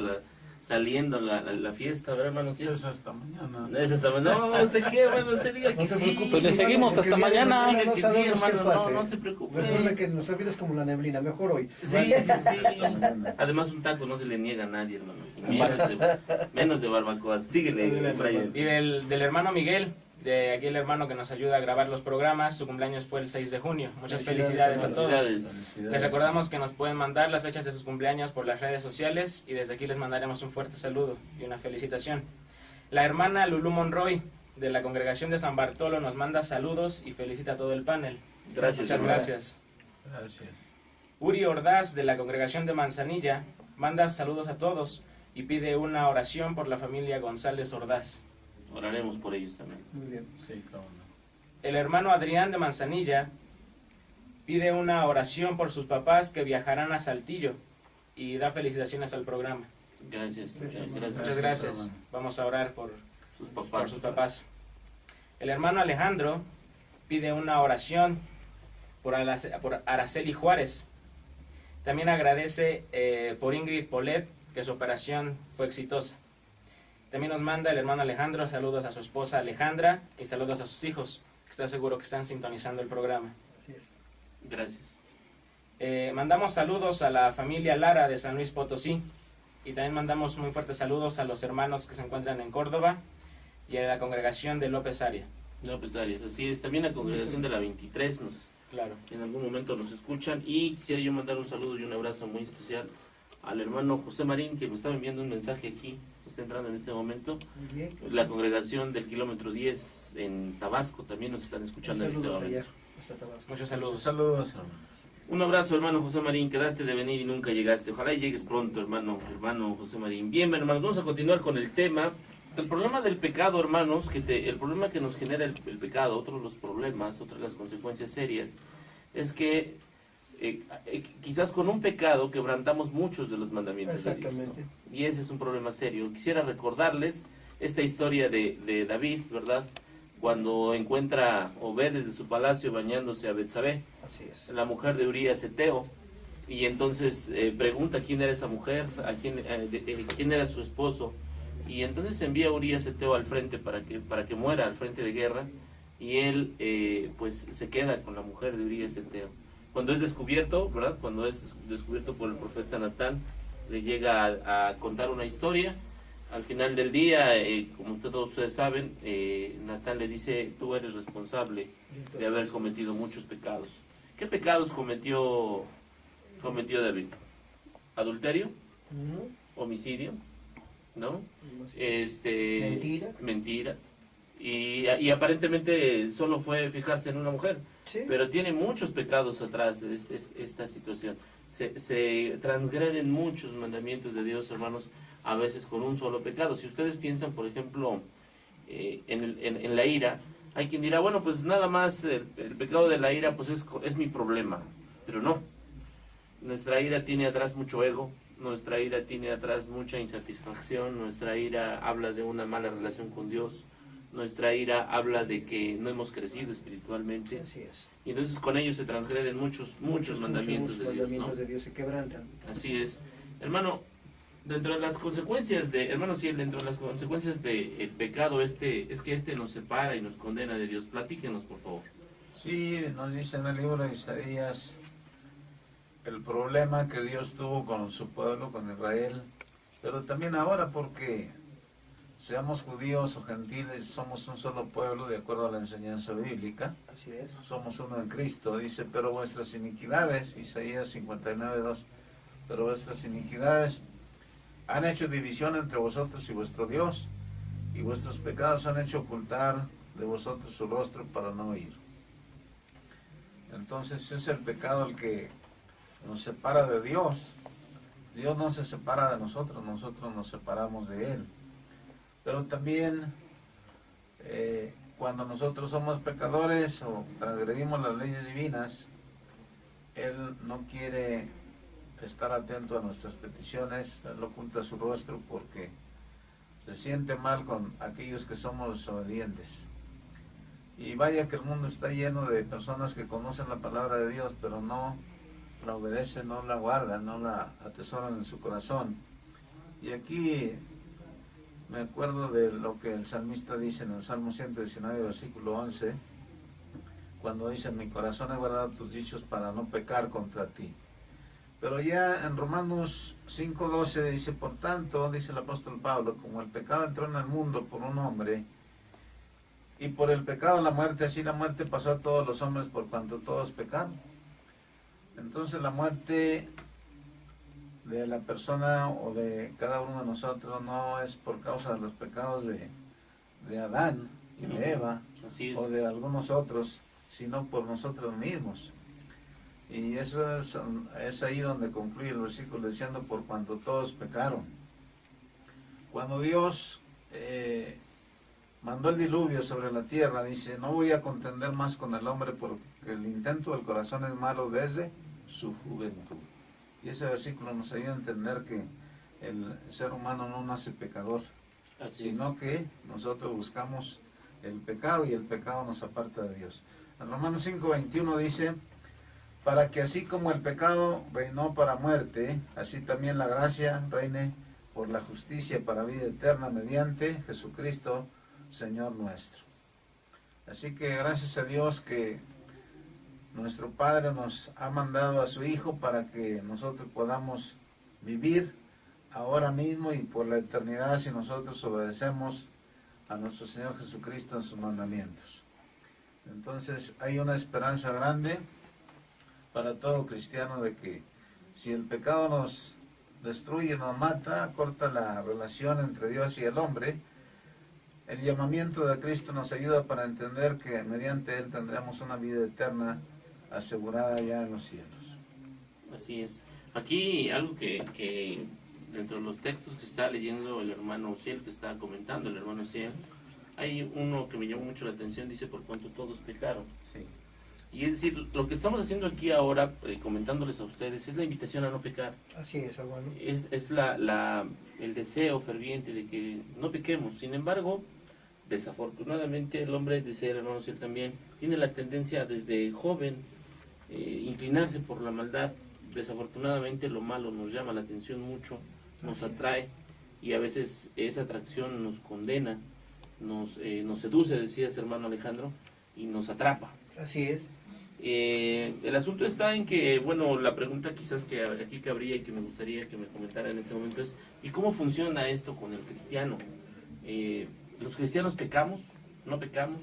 saliendo la fiesta, ¿verdad, hermano? ¿Sí? Es hasta mañana. No, es hasta no, ¿usted qué, hermano? Usted diga que No te sí. preocupes, Pues le hermano, seguimos porque hasta el día de mañana. mañana Diga No que sí, sabemos qué hermano, pase. no se preocupe. Recuerda que nuestra vida es como la neblina, mejor hoy. Sí, sí, sí. Además, un taco no se le niega a nadie, hermano. Y menos de barbacoa. Síguele, Brian. Y del hermano Miguel, de aquí el hermano que nos ayuda a grabar los programas, su cumpleaños fue el 6 de junio. Muchas felicidades a todos. Felicidades. Les recordamos que nos pueden mandar las fechas de sus cumpleaños por las redes sociales y desde aquí les mandaremos un fuerte saludo y una felicitación. La hermana Lulú Monroy de la congregación de San Bartolo nos manda saludos y felicita a todo el panel. Gracias, Muchas hermana. gracias. Gracias. Uri Ordaz de la congregación de Manzanilla manda saludos a todos y pide una oración por la familia González Ordaz. Oraremos por ellos también. Muy bien. Sí, cómo no. El hermano Adrián de Manzanilla pide una oración por sus papás que viajarán a Saltillo y da felicitaciones al programa. Gracias. Muchas gracias. Vamos a orar por Sus por papás. sus papás. El hermano Alejandro pide una oración por Araceli Juárez. También agradece por Ingrid Polet que su operación fue exitosa. También nos manda el hermano Alejandro saludos a su esposa Alejandra y saludos a sus hijos, que está seguro que están sintonizando el programa. Así es. Gracias. Mandamos saludos a la familia Lara de San Luis Potosí y también mandamos muy fuertes saludos a los hermanos que se encuentran en Córdoba y a la congregación de López Aria. López Arias, así es. También la congregación de la 23 Claro. en algún momento nos escuchan, y quisiera yo mandar un saludo y un abrazo muy especial al hermano José Marín, que me estaba enviando un mensaje aquí, está entrando en este momento. Muy bien. La congregación del kilómetro 10 en Tabasco también nos están escuchando en este Saludos momento. allá, hasta Tabasco. Muchos saludos. Saludos, hermanos. Un abrazo, hermano José Marín, quedaste de venir y nunca llegaste. Ojalá y llegues pronto, hermano José Marín. Bien, hermanos, vamos a continuar con el tema. El problema del pecado, hermanos, el problema que nos genera el pecado, otros los problemas, otras las consecuencias serias, es que quizás con un pecado quebrantamos muchos de los mandamientos de Dios, ¿no? Exactamente. Y ese es un problema serio. Quisiera recordarles esta historia de David, ¿verdad? Cuando encuentra o ve desde su palacio bañándose a Betsabé, Así es. la mujer de Urías Eteo, y entonces pregunta quién era esa mujer, quién era su esposo, y entonces envía a Urías Eteo al frente para que muera al frente de guerra, y él pues se queda con la mujer de Urías Eteo. Cuando es descubierto, ¿verdad? Cuando es descubierto por el profeta Natán, le llega a contar una historia. Al final del día, como todos ustedes saben, Natán le dice: tú eres responsable de haber cometido muchos pecados. ¿Qué pecados cometió David? ¿Adulterio? Ujú. ¿Homicidio? ¿No? Mentira. Mentira. Y aparentemente solo fue fijarse en una mujer. Sí. Pero tiene muchos pecados atrás esta situación. Se transgreden muchos mandamientos de Dios, hermanos, a veces con un solo pecado. Si ustedes piensan, por ejemplo, en la ira, hay quien dirá, bueno, pues nada más el pecado de la ira pues es mi problema. Pero no. Nuestra ira tiene atrás mucho ego, nuestra ira tiene atrás mucha insatisfacción, nuestra ira habla de una mala relación con Dios, nuestra ira habla de que no hemos crecido espiritualmente, Así es. y entonces con ellos se transgreden muchos mandamientos de Dios, mandamientos ¿no? de Dios se quebrantan. Así es. Hermano, dentro de las consecuencias del pecado es que nos separa y nos condena de Dios. Platíquenos, por favor. Sí, nos dice en el libro de Isaías el problema que Dios tuvo con su pueblo, con Israel, pero también ahora, porque seamos judíos o gentiles, somos un solo pueblo de acuerdo a la enseñanza bíblica. Así es. Somos uno en Cristo. Dice: pero vuestras iniquidades, Isaías 59:2, pero vuestras iniquidades han hecho división entre vosotros y vuestro Dios, y vuestros pecados han hecho ocultar de vosotros su rostro para no oír. Entonces es el pecado el que nos separa de Dios. Dios no se separa de nosotros nos separamos de Él. Pero también cuando nosotros somos pecadores o transgredimos las leyes divinas, Él no quiere estar atento a nuestras peticiones, Él oculta su rostro porque se siente mal con aquellos que somos desobedientes. Y vaya que el mundo está lleno de personas que conocen la palabra de Dios, pero no la obedecen, no la guardan, no la atesoran en su corazón. Y aquí me acuerdo de lo que el salmista dice en el Salmo 119, versículo 11, cuando dice: mi corazón he guardado tus dichos para no pecar contra ti. Pero ya en Romanos 5:12 dice: por tanto, dice el apóstol Pablo, como el pecado entró en el mundo por un hombre, y por el pecado la muerte, así la muerte pasó a todos los hombres por cuanto todos pecaron. Entonces la muerte de la persona o de cada uno de nosotros no es por causa de los pecados de Adán y de Eva, Así es. o de algunos otros, sino por nosotros mismos. Y eso es ahí donde concluye el versículo diciendo: por cuanto todos pecaron. Cuando Dios mandó el diluvio sobre la tierra, dice, no voy a contender más con el hombre porque el intento del corazón es malo desde su juventud. Y ese versículo nos ayuda a entender que el ser humano no nace pecador, sino que nosotros buscamos el pecado y el pecado nos aparta de Dios. En Romanos 5:21 dice, para que así como el pecado reinó para muerte, así también la gracia reine por la justicia para vida eterna mediante Jesucristo, Señor nuestro. Así que gracias a Dios que nuestro Padre nos ha mandado a su Hijo para que nosotros podamos vivir ahora mismo y por la eternidad si nosotros obedecemos a nuestro Señor Jesucristo en sus mandamientos. Entonces hay una esperanza grande para todo cristiano de que si el pecado nos destruye, nos mata, corta la relación entre Dios y el hombre, el llamamiento de Cristo nos ayuda para entender que mediante Él tendremos una vida eterna asegurada ya en los cielos. Así es. Aquí algo que dentro de los textos que está leyendo el hermano Ociel, que está comentando el hermano Ociel, hay uno que me llamó mucho la atención, dice, por cuanto todos pecaron. Sí. Y es decir, lo que estamos haciendo aquí ahora, comentándoles a ustedes, es la invitación a no pecar. Así es, hermano. Es el deseo ferviente de que no pequemos. Sin embargo, desafortunadamente el hombre, dice el hermano Ociel también, tiene la tendencia desde joven inclinarse por la maldad. Desafortunadamente lo malo nos llama la atención mucho, nos atrae y a veces esa atracción nos condena, nos seduce, decías hermano Alejandro, y nos atrapa. Así es. El asunto está en que, bueno, la pregunta quizás que aquí cabría y que me gustaría que me comentara en este momento es, ¿y cómo funciona esto con el cristiano? ¿Los cristianos pecamos? ¿No pecamos?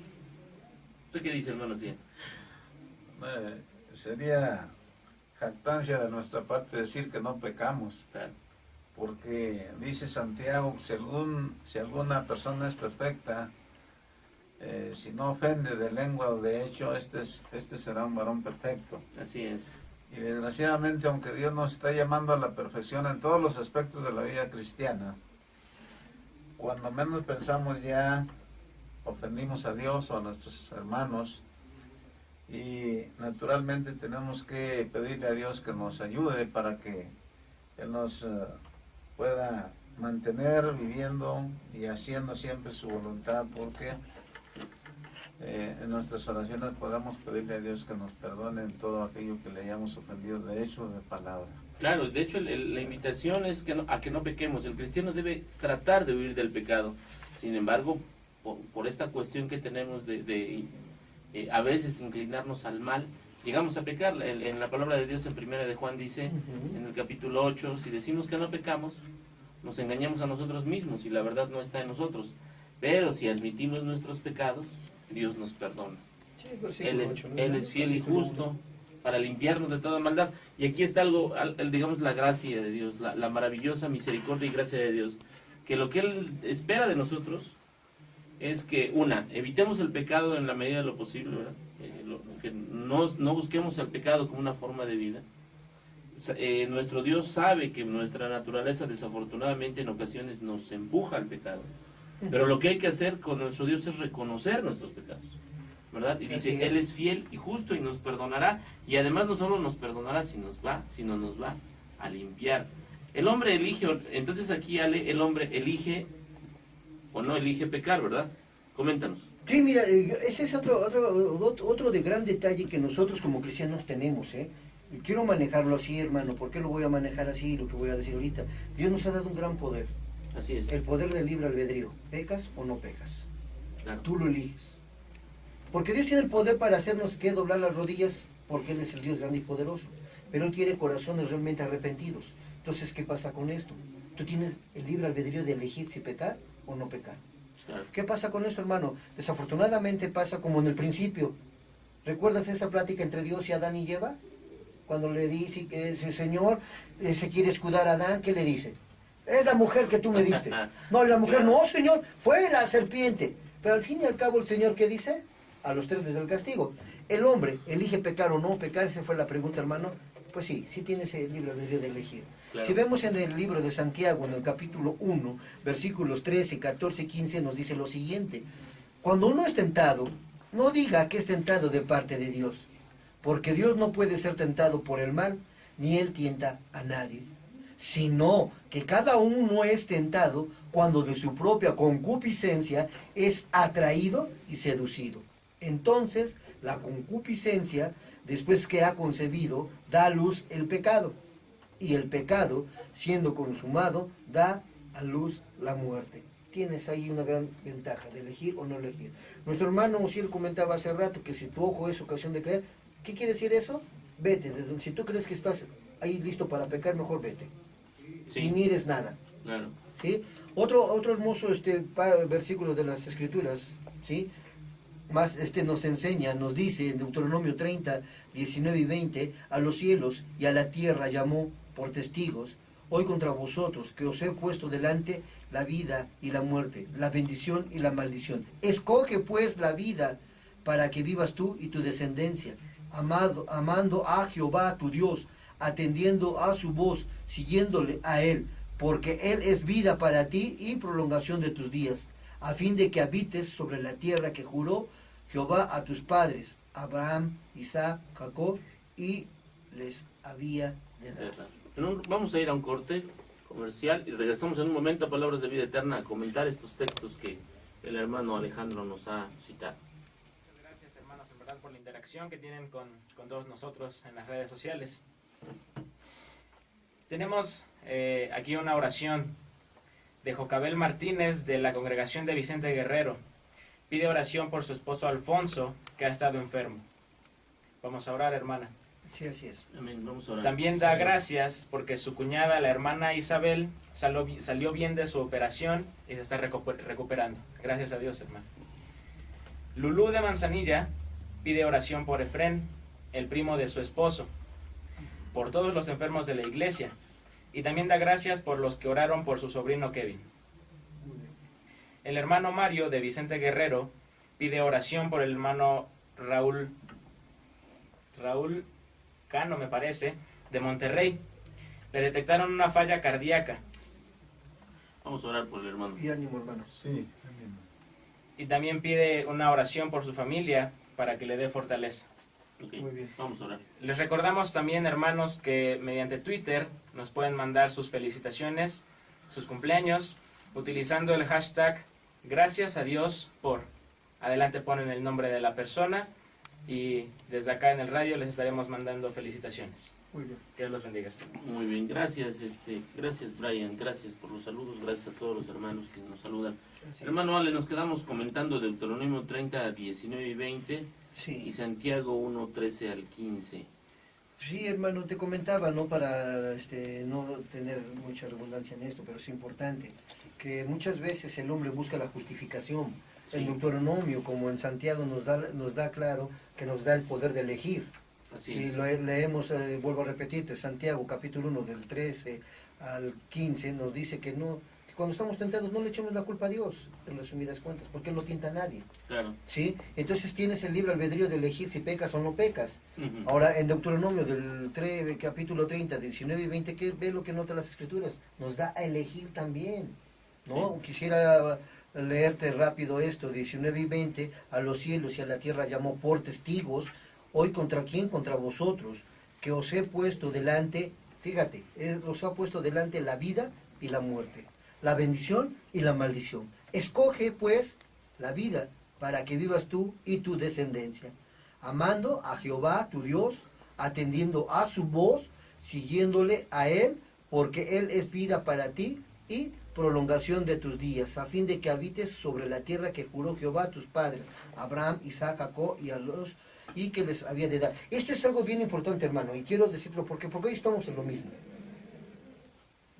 ¿Usted qué dice, hermano? Sí. Sería jactancia de nuestra parte decir que no pecamos, Claro. porque dice Santiago, si alguna persona es perfecta, si no ofende de lengua o de hecho, este será un varón perfecto. Así es. Y desgraciadamente, aunque Dios nos está llamando a la perfección en todos los aspectos de la vida cristiana, cuando menos pensamos ya ofendimos a Dios o a nuestros hermanos, y naturalmente tenemos que pedirle a Dios que nos ayude para que Él nos pueda mantener viviendo y haciendo siempre su voluntad, porque en nuestras oraciones podamos pedirle a Dios que nos perdone en todo aquello que le hayamos ofendido de hecho o de palabra. Claro, de hecho la invitación es a que no pequemos. El cristiano debe tratar de huir del pecado. Sin embargo, por esta cuestión que tenemos de a veces inclinarnos al mal, llegamos a pecar. En la palabra de Dios en 1 de Juan dice, en el capítulo 8, si decimos que no pecamos, nos engañamos a nosotros mismos y la verdad no está en nosotros. Pero si admitimos nuestros pecados, Dios nos perdona. Sí, Él es fiel y justo para limpiarnos de toda maldad. Y aquí está algo, digamos, la gracia de Dios, la maravillosa misericordia y gracia de Dios, que lo que Él espera de nosotros es que, evitemos el pecado en la medida de lo posible, ¿verdad? Que no busquemos el pecado como una forma de vida. Nuestro Dios sabe que nuestra naturaleza desafortunadamente en ocasiones nos empuja al pecado. Pero lo que hay que hacer con nuestro Dios es reconocer nuestros pecados, ¿verdad? Y dice, Él es fiel y justo y nos perdonará. Y además no solo nos perdonará, sino nos va a limpiar. El hombre elige, entonces aquí Ale, el hombre elige o no elige pecar, ¿verdad? Coméntanos. Sí, mira, ese es otro de gran detalle que nosotros como cristianos tenemos, ¿eh? Quiero manejarlo así, hermano. ¿Por qué lo voy a manejar así? Lo que voy a decir ahorita. Dios nos ha dado un gran poder. Así es. El poder del libre albedrío. ¿Pecas o no pecas? Claro. Tú lo eliges. Porque Dios tiene el poder para hacernos que doblar las rodillas, porque Él es el Dios grande y poderoso. Pero Él quiere corazones realmente arrepentidos. Entonces, ¿qué pasa con esto? Tú tienes el libre albedrío de elegir si pecar o no pecar. Claro. ¿Qué pasa con esto, hermano? Desafortunadamente pasa como en el principio. ¿Recuerdas esa plática entre Dios y Adán y Eva? Cuando le dice que el Señor se quiere escudar a Adán, ¿qué le dice? Es la mujer que tú me diste. No, y la mujer, no, Señor, fue la serpiente. Pero al fin y al cabo, el Señor, ¿qué dice? A los tres les da el castigo. El hombre elige pecar o no pecar, esa fue la pregunta, hermano. Pues sí tiene ese libre albedrío de elegir. Claro. Si vemos en el libro de Santiago, en el capítulo 1, versículos 13, 14 y 15, nos dice lo siguiente. Cuando uno es tentado, no diga que es tentado de parte de Dios, porque Dios no puede ser tentado por el mal, ni Él tienta a nadie, sino que cada uno es tentado cuando de su propia concupiscencia es atraído y seducido. Entonces, la concupiscencia, después que ha concebido, da a luz el pecado, y el pecado, siendo consumado, da a luz la muerte. Tienes ahí una gran ventaja de elegir o no elegir. Nuestro hermano Osiel comentaba hace rato que si tu ojo es ocasión de caer, ¿qué quiere decir eso? Vete, si tú crees que estás ahí listo para pecar, mejor vete. Sí. Ni mires nada. Claro. ¿Sí? Otro hermoso versículo de las Escrituras, ¿sí? Más nos enseña, nos dice en Deuteronomio 30, 19 y 20, a los cielos y a la tierra llamó por testigos, hoy contra vosotros, que os he puesto delante la vida y la muerte, la bendición y la maldición. Escoge pues la vida para que vivas tú y tu descendencia, amando a Jehová tu Dios, atendiendo a su voz, siguiéndole a Él, porque Él es vida para ti y prolongación de tus días, a fin de que habites sobre la tierra que juró Jehová a tus padres, Abraham, Isaac, Jacob, y les había de dar. Vamos a ir a un corte comercial y regresamos en un momento a Palabras de Vida Eterna a comentar estos textos que el hermano Alejandro nos ha citado. Muchas gracias, hermanos, en verdad, por la interacción que tienen con todos nosotros en las redes sociales. Tenemos aquí una oración de Jocabel Martínez de la congregación de Vicente Guerrero. Pide oración por su esposo Alfonso, que ha estado enfermo. Vamos a orar, hermana. Sí, así es. Amén. Vamos a orar. También da gracias porque su cuñada, la hermana Isabel, salió bien de su operación y se está recuperando. Gracias a Dios, hermano. Lulú de Manzanilla pide oración por Efrén, el primo de su esposo, por todos los enfermos de la iglesia, y también da gracias por los que oraron por su sobrino Kevin. El hermano Mario de Vicente Guerrero pide oración por el hermano Raúl Cano, me parece, de Monterrey. Le detectaron una falla cardíaca. Vamos a orar por el hermano. Y ánimo, hermano. Sí, amén. Y también pide una oración por su familia para que le dé fortaleza. Ok, Muy bien. vamos a orar. Les recordamos también, hermanos, que mediante Twitter nos pueden mandar sus felicitaciones, sus cumpleaños, utilizando el hashtag Gracias a Dios por. Adelante ponen el nombre de la persona y desde acá en el radio les estaremos mandando felicitaciones. Muy bien. Que Dios los bendiga. Muy bien, gracias, gracias Brian, gracias por los saludos, gracias a todos los hermanos que nos saludan. Así Hermano Ale, nos quedamos comentando Deuteronomio 30, 19 y 20 es. Sí. y Santiago 1, 13 al 15. Sí, hermano, te comentaba, no para no tener mucha redundancia en esto, pero es importante que muchas veces el hombre busca la justificación. Sí. En Deuteronomio, como en Santiago, nos da claro que nos da el poder de elegir. Así Si es. leemos, vuelvo a repetirte, Santiago capítulo 1 del 13 al 15 nos dice que cuando estamos tentados no le echemos la culpa a Dios, en resumidas cuentas, porque Él no tienta a nadie. Claro. ¿Sí? Entonces tienes el libre albedrío de elegir si pecas o no pecas. Ujú. Ahora, en Deuteronomio del capítulo 30, 19 y 20, ¿qué ve lo que nota las Escrituras? Nos da a elegir también, ¿no? Sí. Quisiera leerte rápido esto, 19 y 20, a los cielos y a la tierra llamó por testigos, hoy contra quién, contra vosotros, que os he puesto delante, fíjate, os ha puesto delante la vida y la muerte, la bendición y la maldición. Escoge pues la vida para que vivas tú y tu descendencia, amando a Jehová tu Dios, atendiendo a su voz, siguiéndole a Él, porque Él es vida para ti y prolongación de tus días, a fin de que habites sobre la tierra que juró Jehová a tus padres, Abraham, Isaac, Jacob y que les había de dar. Esto es algo bien importante, hermano, y quiero decirlo porque hoy estamos en lo mismo.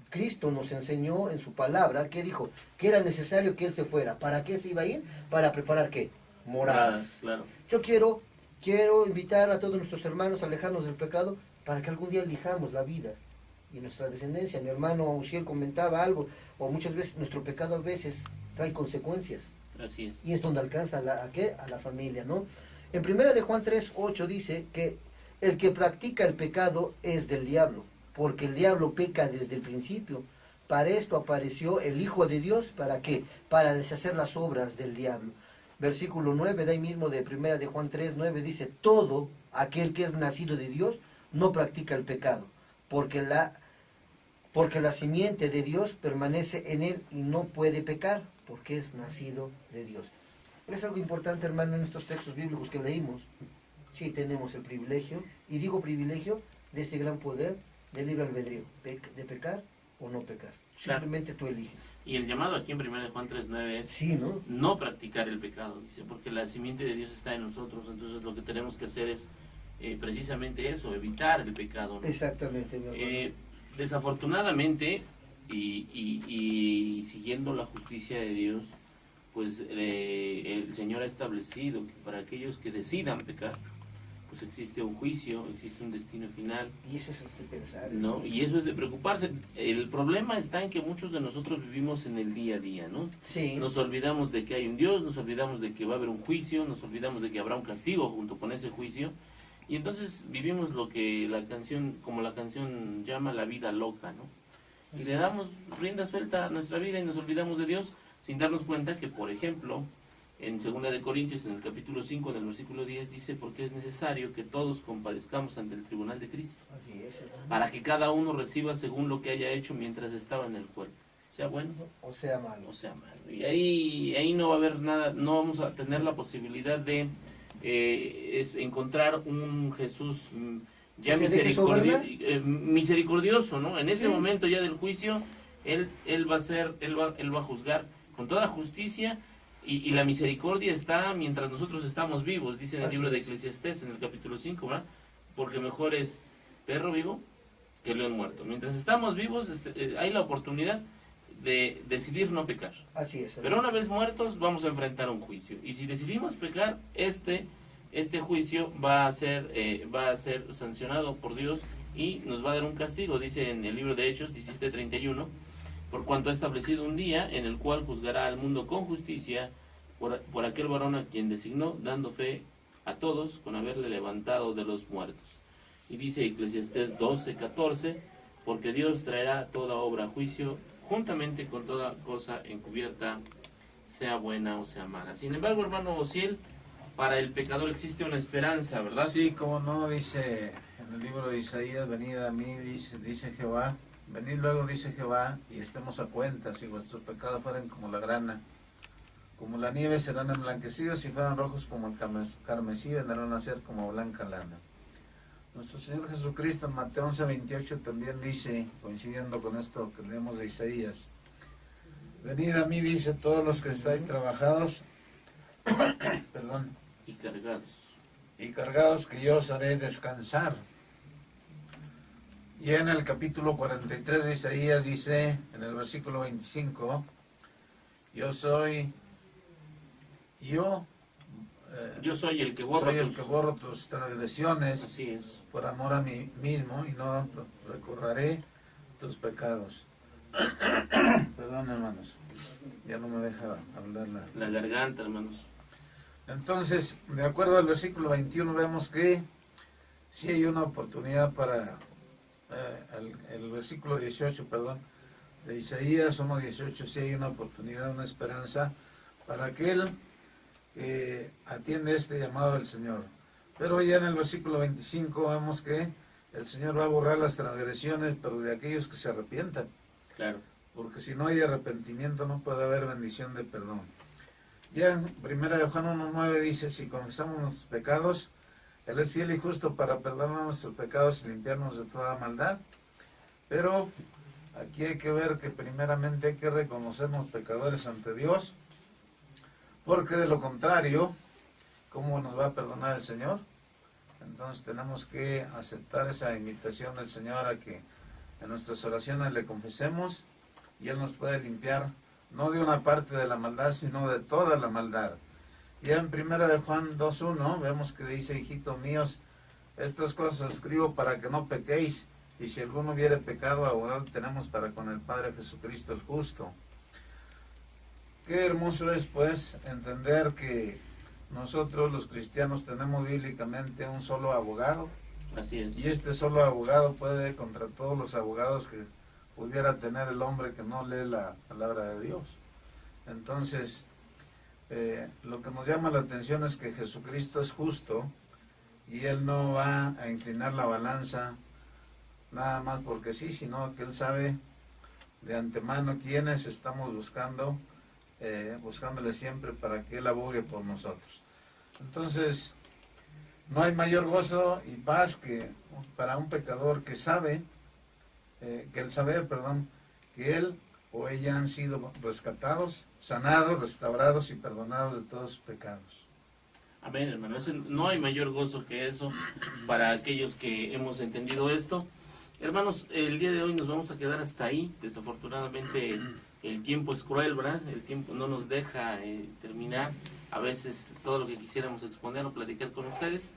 Cristo nos enseñó en su palabra que dijo que era necesario que Él se fuera. ¿Para qué se iba a ir? Para preparar ¿qué? Moradas. Claro. Yo quiero invitar a todos nuestros hermanos a alejarnos del pecado para que algún día elijamos la vida y nuestra descendencia. Mi hermano Uziel comentaba algo, o muchas veces nuestro pecado a veces trae consecuencias. Así es. Y es donde alcanza a la familia, ¿no? En 1 de Juan 3:8 dice que el que practica el pecado es del diablo, porque el diablo peca desde el principio. Para esto apareció el Hijo de Dios, ¿para qué? Para deshacer las obras del diablo. versículo 9, de ahí mismo de primera de Juan 3, 9, dice, todo aquel que es nacido de Dios no practica el pecado, porque la simiente de Dios permanece en él y no puede pecar, porque es nacido de Dios. Es algo importante, hermano, en estos textos bíblicos que leímos. Sí tenemos el privilegio, y digo privilegio, de ese gran poder de libre albedrío, de pecar o no pecar. Claro. Simplemente tú eliges. Y el llamado aquí en 1 Juan 3:9 es Sí, ¿no? no practicar el pecado, dice, porque la simiente de Dios está en nosotros, entonces lo que tenemos que hacer es precisamente eso, evitar el pecado, ¿no? Exactamente, mi hermano. Desafortunadamente, y siguiendo la justicia de Dios, pues el Señor ha establecido que para aquellos que decidan pecar, pues existe un juicio, existe un destino final, Y eso es de pensar. ¿no? Y eso es de preocuparse. El problema está en que muchos de nosotros vivimos en el día a día, ¿no? Sí. Nos olvidamos de que hay un Dios, nos olvidamos de que va a haber un juicio, nos olvidamos de que habrá un castigo junto con ese juicio, y entonces vivimos lo que la canción, como la canción llama, la vida loca, ¿no? Y le damos rienda suelta a nuestra vida y nos olvidamos de Dios sin darnos cuenta que, por ejemplo, en 2 de Corintios, en el capítulo 5, en el versículo 10, dice, porque es necesario que todos comparezcamos ante el tribunal de Cristo, Así es, hermano. para que cada uno reciba según lo que haya hecho mientras estaba en el cuerpo, sea bueno O sea, malo. o sea malo. Y ahí no va a haber nada, no vamos a tener la posibilidad de encontrar un Jesús ya ¿Se deje misericordioso, ¿no? En ese Sí. momento ya del juicio, él va a juzgar con toda justicia. Y la misericordia está mientras nosotros estamos vivos, dice en el Así libro de es. Eclesiastés, en el capítulo 5, ¿verdad? Porque mejor es perro vivo que león muerto. Mientras estamos vivos, hay la oportunidad de decidir no pecar. Así es, Pero hermano. una vez muertos, vamos a enfrentar un juicio. Y si decidimos pecar, este juicio va a ser sancionado por Dios y nos va a dar un castigo, dice en el libro de Hechos 17:31. Por cuanto ha establecido un día en el cual juzgará al mundo con justicia por aquel varón a quien designó, dando fe a todos con haberle levantado de los muertos. Y dice Eclesiastés 12:14, porque Dios traerá toda obra a juicio, juntamente con toda cosa encubierta, sea buena o sea mala. Sin embargo, hermano Ociel, para el pecador existe una esperanza, ¿verdad? Sí, como no, dice en el libro de Isaías, venid a mí, dice Jehová, venid luego, dice Jehová, y estemos a cuenta, si vuestros pecados fueren como la grana, como la nieve serán emblanquecidos, si fueran rojos como el carmesí, vendrán a ser como blanca lana. Nuestro Señor Jesucristo en Mateo 11:28 también dice, coincidiendo con esto que leemos de Isaías, venid a mí, dice, todos los que estáis trabajados, perdón, Y cargados. y cargados, que yo os haré descansar. Y en el capítulo 43 de Isaías dice, en el versículo 25, yo soy el que borro tus transgresiones Así es. por amor a mí mismo y no recorreré tus pecados. Perdón, hermanos, ya no me deja hablar La garganta, hermanos. Entonces, de acuerdo al versículo 21, vemos que sí hay una oportunidad para el versículo 18, perdón, de Isaías 1:18, sí hay una oportunidad, una esperanza para aquel que atiende este llamado del Señor. Pero ya en el versículo 25 vemos que el Señor va a borrar las transgresiones, pero de aquellos que se arrepientan, Claro. porque si no hay arrepentimiento no puede haber bendición de perdón. Ya en 1 de Juan 1:9 dice, si confesamos nuestros pecados, Él es fiel y justo para perdonar nuestros pecados y limpiarnos de toda maldad. Pero aquí hay que ver que primeramente hay que reconocernos pecadores ante Dios, porque de lo contrario, ¿cómo nos va a perdonar el Señor? Entonces tenemos que aceptar esa invitación del Señor a que en nuestras oraciones le confesemos y Él nos puede limpiar, no de una parte de la maldad, sino de toda la maldad. Ya en 1 de Juan 2:1 vemos que dice, hijitos míos, estas cosas escribo para que no pequéis, y si alguno hubiere pecado, abogado tenemos para con el Padre Jesucristo el justo. Qué hermoso es pues entender que nosotros los cristianos tenemos bíblicamente un solo abogado, Así es. y este solo abogado puede contra todos los abogados que pudiera tener el hombre que no lee la palabra de Dios. Entonces, Lo que nos llama la atención es que Jesucristo es justo y Él no va a inclinar la balanza nada más porque sí, sino que Él sabe de antemano quiénes estamos buscando, buscándole siempre para que Él abogue por nosotros. Entonces, no hay mayor gozo y paz que para un pecador que sabe, que el saber, que él o ella han sido rescatados, sanados, restaurados y perdonados de todos sus pecados. Amén, hermano. No hay mayor gozo que eso para aquellos que hemos entendido esto. Hermanos, el día de hoy nos vamos a quedar hasta ahí. Desafortunadamente el tiempo es cruel, ¿verdad? El tiempo no nos deja terminar a veces todo lo que quisiéramos exponer o platicar con ustedes.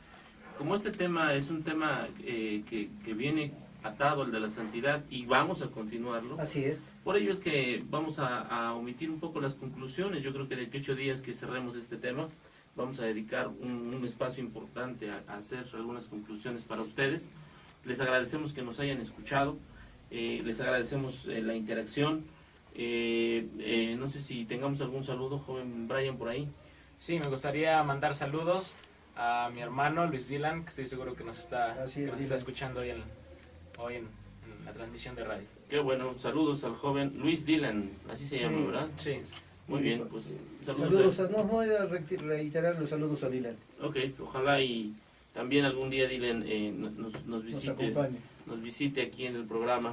Como este tema es un tema que viene atado al de la santidad y vamos a continuarlo. Así es. Por ello es que vamos a omitir un poco las conclusiones. Yo creo que de aquí a 8 días que cerremos este tema, vamos a dedicar un espacio importante a hacer algunas conclusiones para ustedes. Les agradecemos que nos hayan escuchado, les agradecemos la interacción. No sé si tengamos algún saludo, joven Brian, por ahí. Sí, me gustaría mandar saludos a mi hermano Luis Dylan, que estoy seguro que nos está escuchando hoy en la transmisión de radio. Qué bueno, saludos al joven Luis Dylan, así se llama, ¿verdad? Sí. Muy bien, pues saludos no era reiterar los saludos a Dylan. Ok, ojalá y también algún día Dylan nos visite aquí en el programa.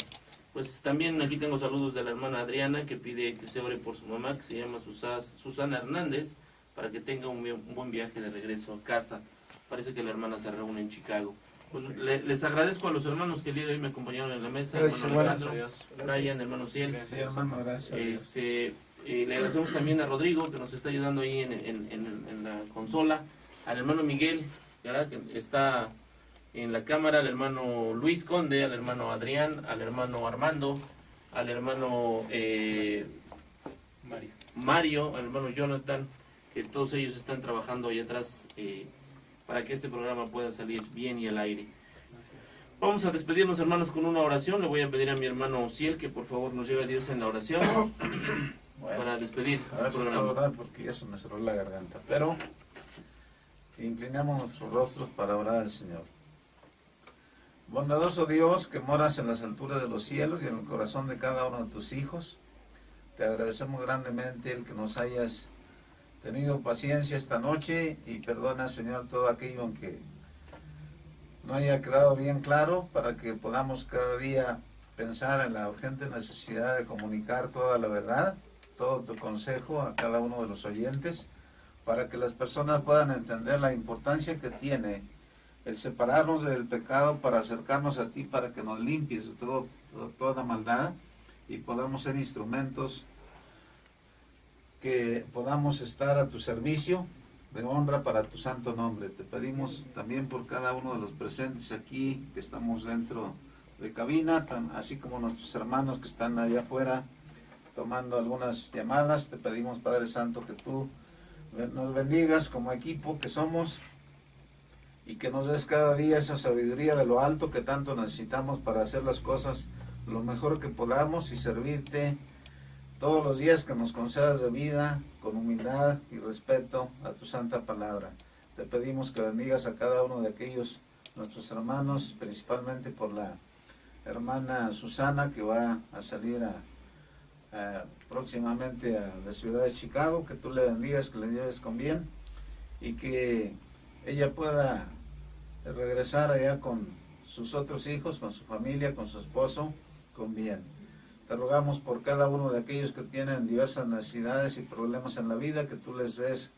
Pues también aquí tengo saludos de la hermana Adriana, que pide que se ore por su mamá, que se llama Susana Hernández, para que tenga un buen viaje de regreso a casa. Parece que la hermana se reúne en Chicago. Pues les agradezco a los hermanos que el día de hoy me acompañaron en la mesa. Gracias, hermano gracias. Alejandro, Brian, hermano Ciel. Sí, hermano, gracias. Le agradecemos también a Rodrigo, que nos está ayudando ahí en la consola. Al hermano Miguel, ¿verdad?, que está en la cámara. Al hermano Luis Conde, al hermano Adrián, al hermano Armando, al hermano Mario, al hermano Jonathan, que todos ellos están trabajando ahí atrás para que este programa pueda salir bien y al aire. Vamos a despedirnos, hermanos, con una oración. Le voy a pedir a mi hermano Ciel que por favor nos lleve a Dios en la oración para despedir a ver el si programa. puedo orar porque ya se me cerró la garganta. Pero inclinamos nuestros rostros para orar al Señor. Bondadoso Dios, que moras en las alturas de los cielos y en el corazón de cada uno de tus hijos, te agradecemos grandemente el que nos hayas tenido paciencia esta noche y perdona, Señor, todo aquello en que no haya quedado bien claro, para que podamos cada día pensar en la urgente necesidad de comunicar toda la verdad, todo tu consejo a cada uno de los oyentes, para que las personas puedan entender la importancia que tiene el separarnos del pecado para acercarnos a ti, para que nos limpies de toda maldad y podamos ser instrumentos que podamos estar a tu servicio de honra para tu santo nombre. Te pedimos también por cada uno de los presentes aquí, que estamos dentro de cabina, así como nuestros hermanos que están allá afuera tomando algunas llamadas. Te pedimos, Padre Santo, que tú nos bendigas como equipo que somos y que nos des cada día esa sabiduría de lo alto que tanto necesitamos para hacer las cosas lo mejor que podamos y servirte todos los días que nos concedas de vida, con humildad y respeto a tu santa palabra. Te pedimos que bendigas a cada uno de aquellos nuestros hermanos, principalmente por la hermana Susana, que va a salir próximamente a la ciudad de Chicago, que tú le bendigas, que le lleves con bien y que ella pueda regresar allá con sus otros hijos, con su familia, con su esposo, con bien. Te rogamos por cada uno de aquellos que tienen diversas necesidades y problemas en la vida, que tú les des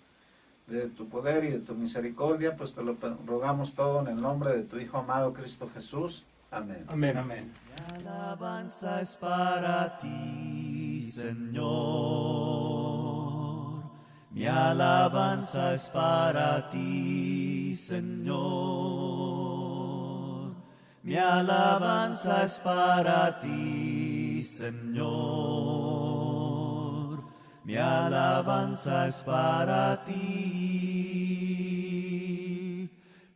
de tu poder y de tu misericordia, pues te lo rogamos todo en el nombre de tu Hijo amado Cristo Jesús. Amén. Amén, amén. Mi alabanza es para ti, Señor. Mi alabanza es para ti, Señor. Mi alabanza es para ti, Señor. Mi alabanza es para ti,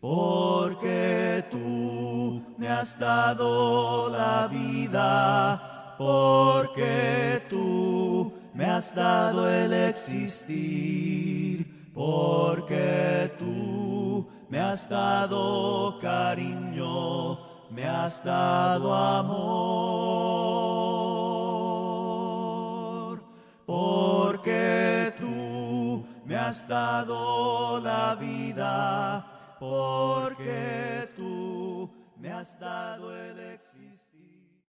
porque tú me has dado la vida, porque tú me has has dado el existir, porque tú me has dado cariño, me has dado amor, porque tú me has dado la vida, porque tú me has dado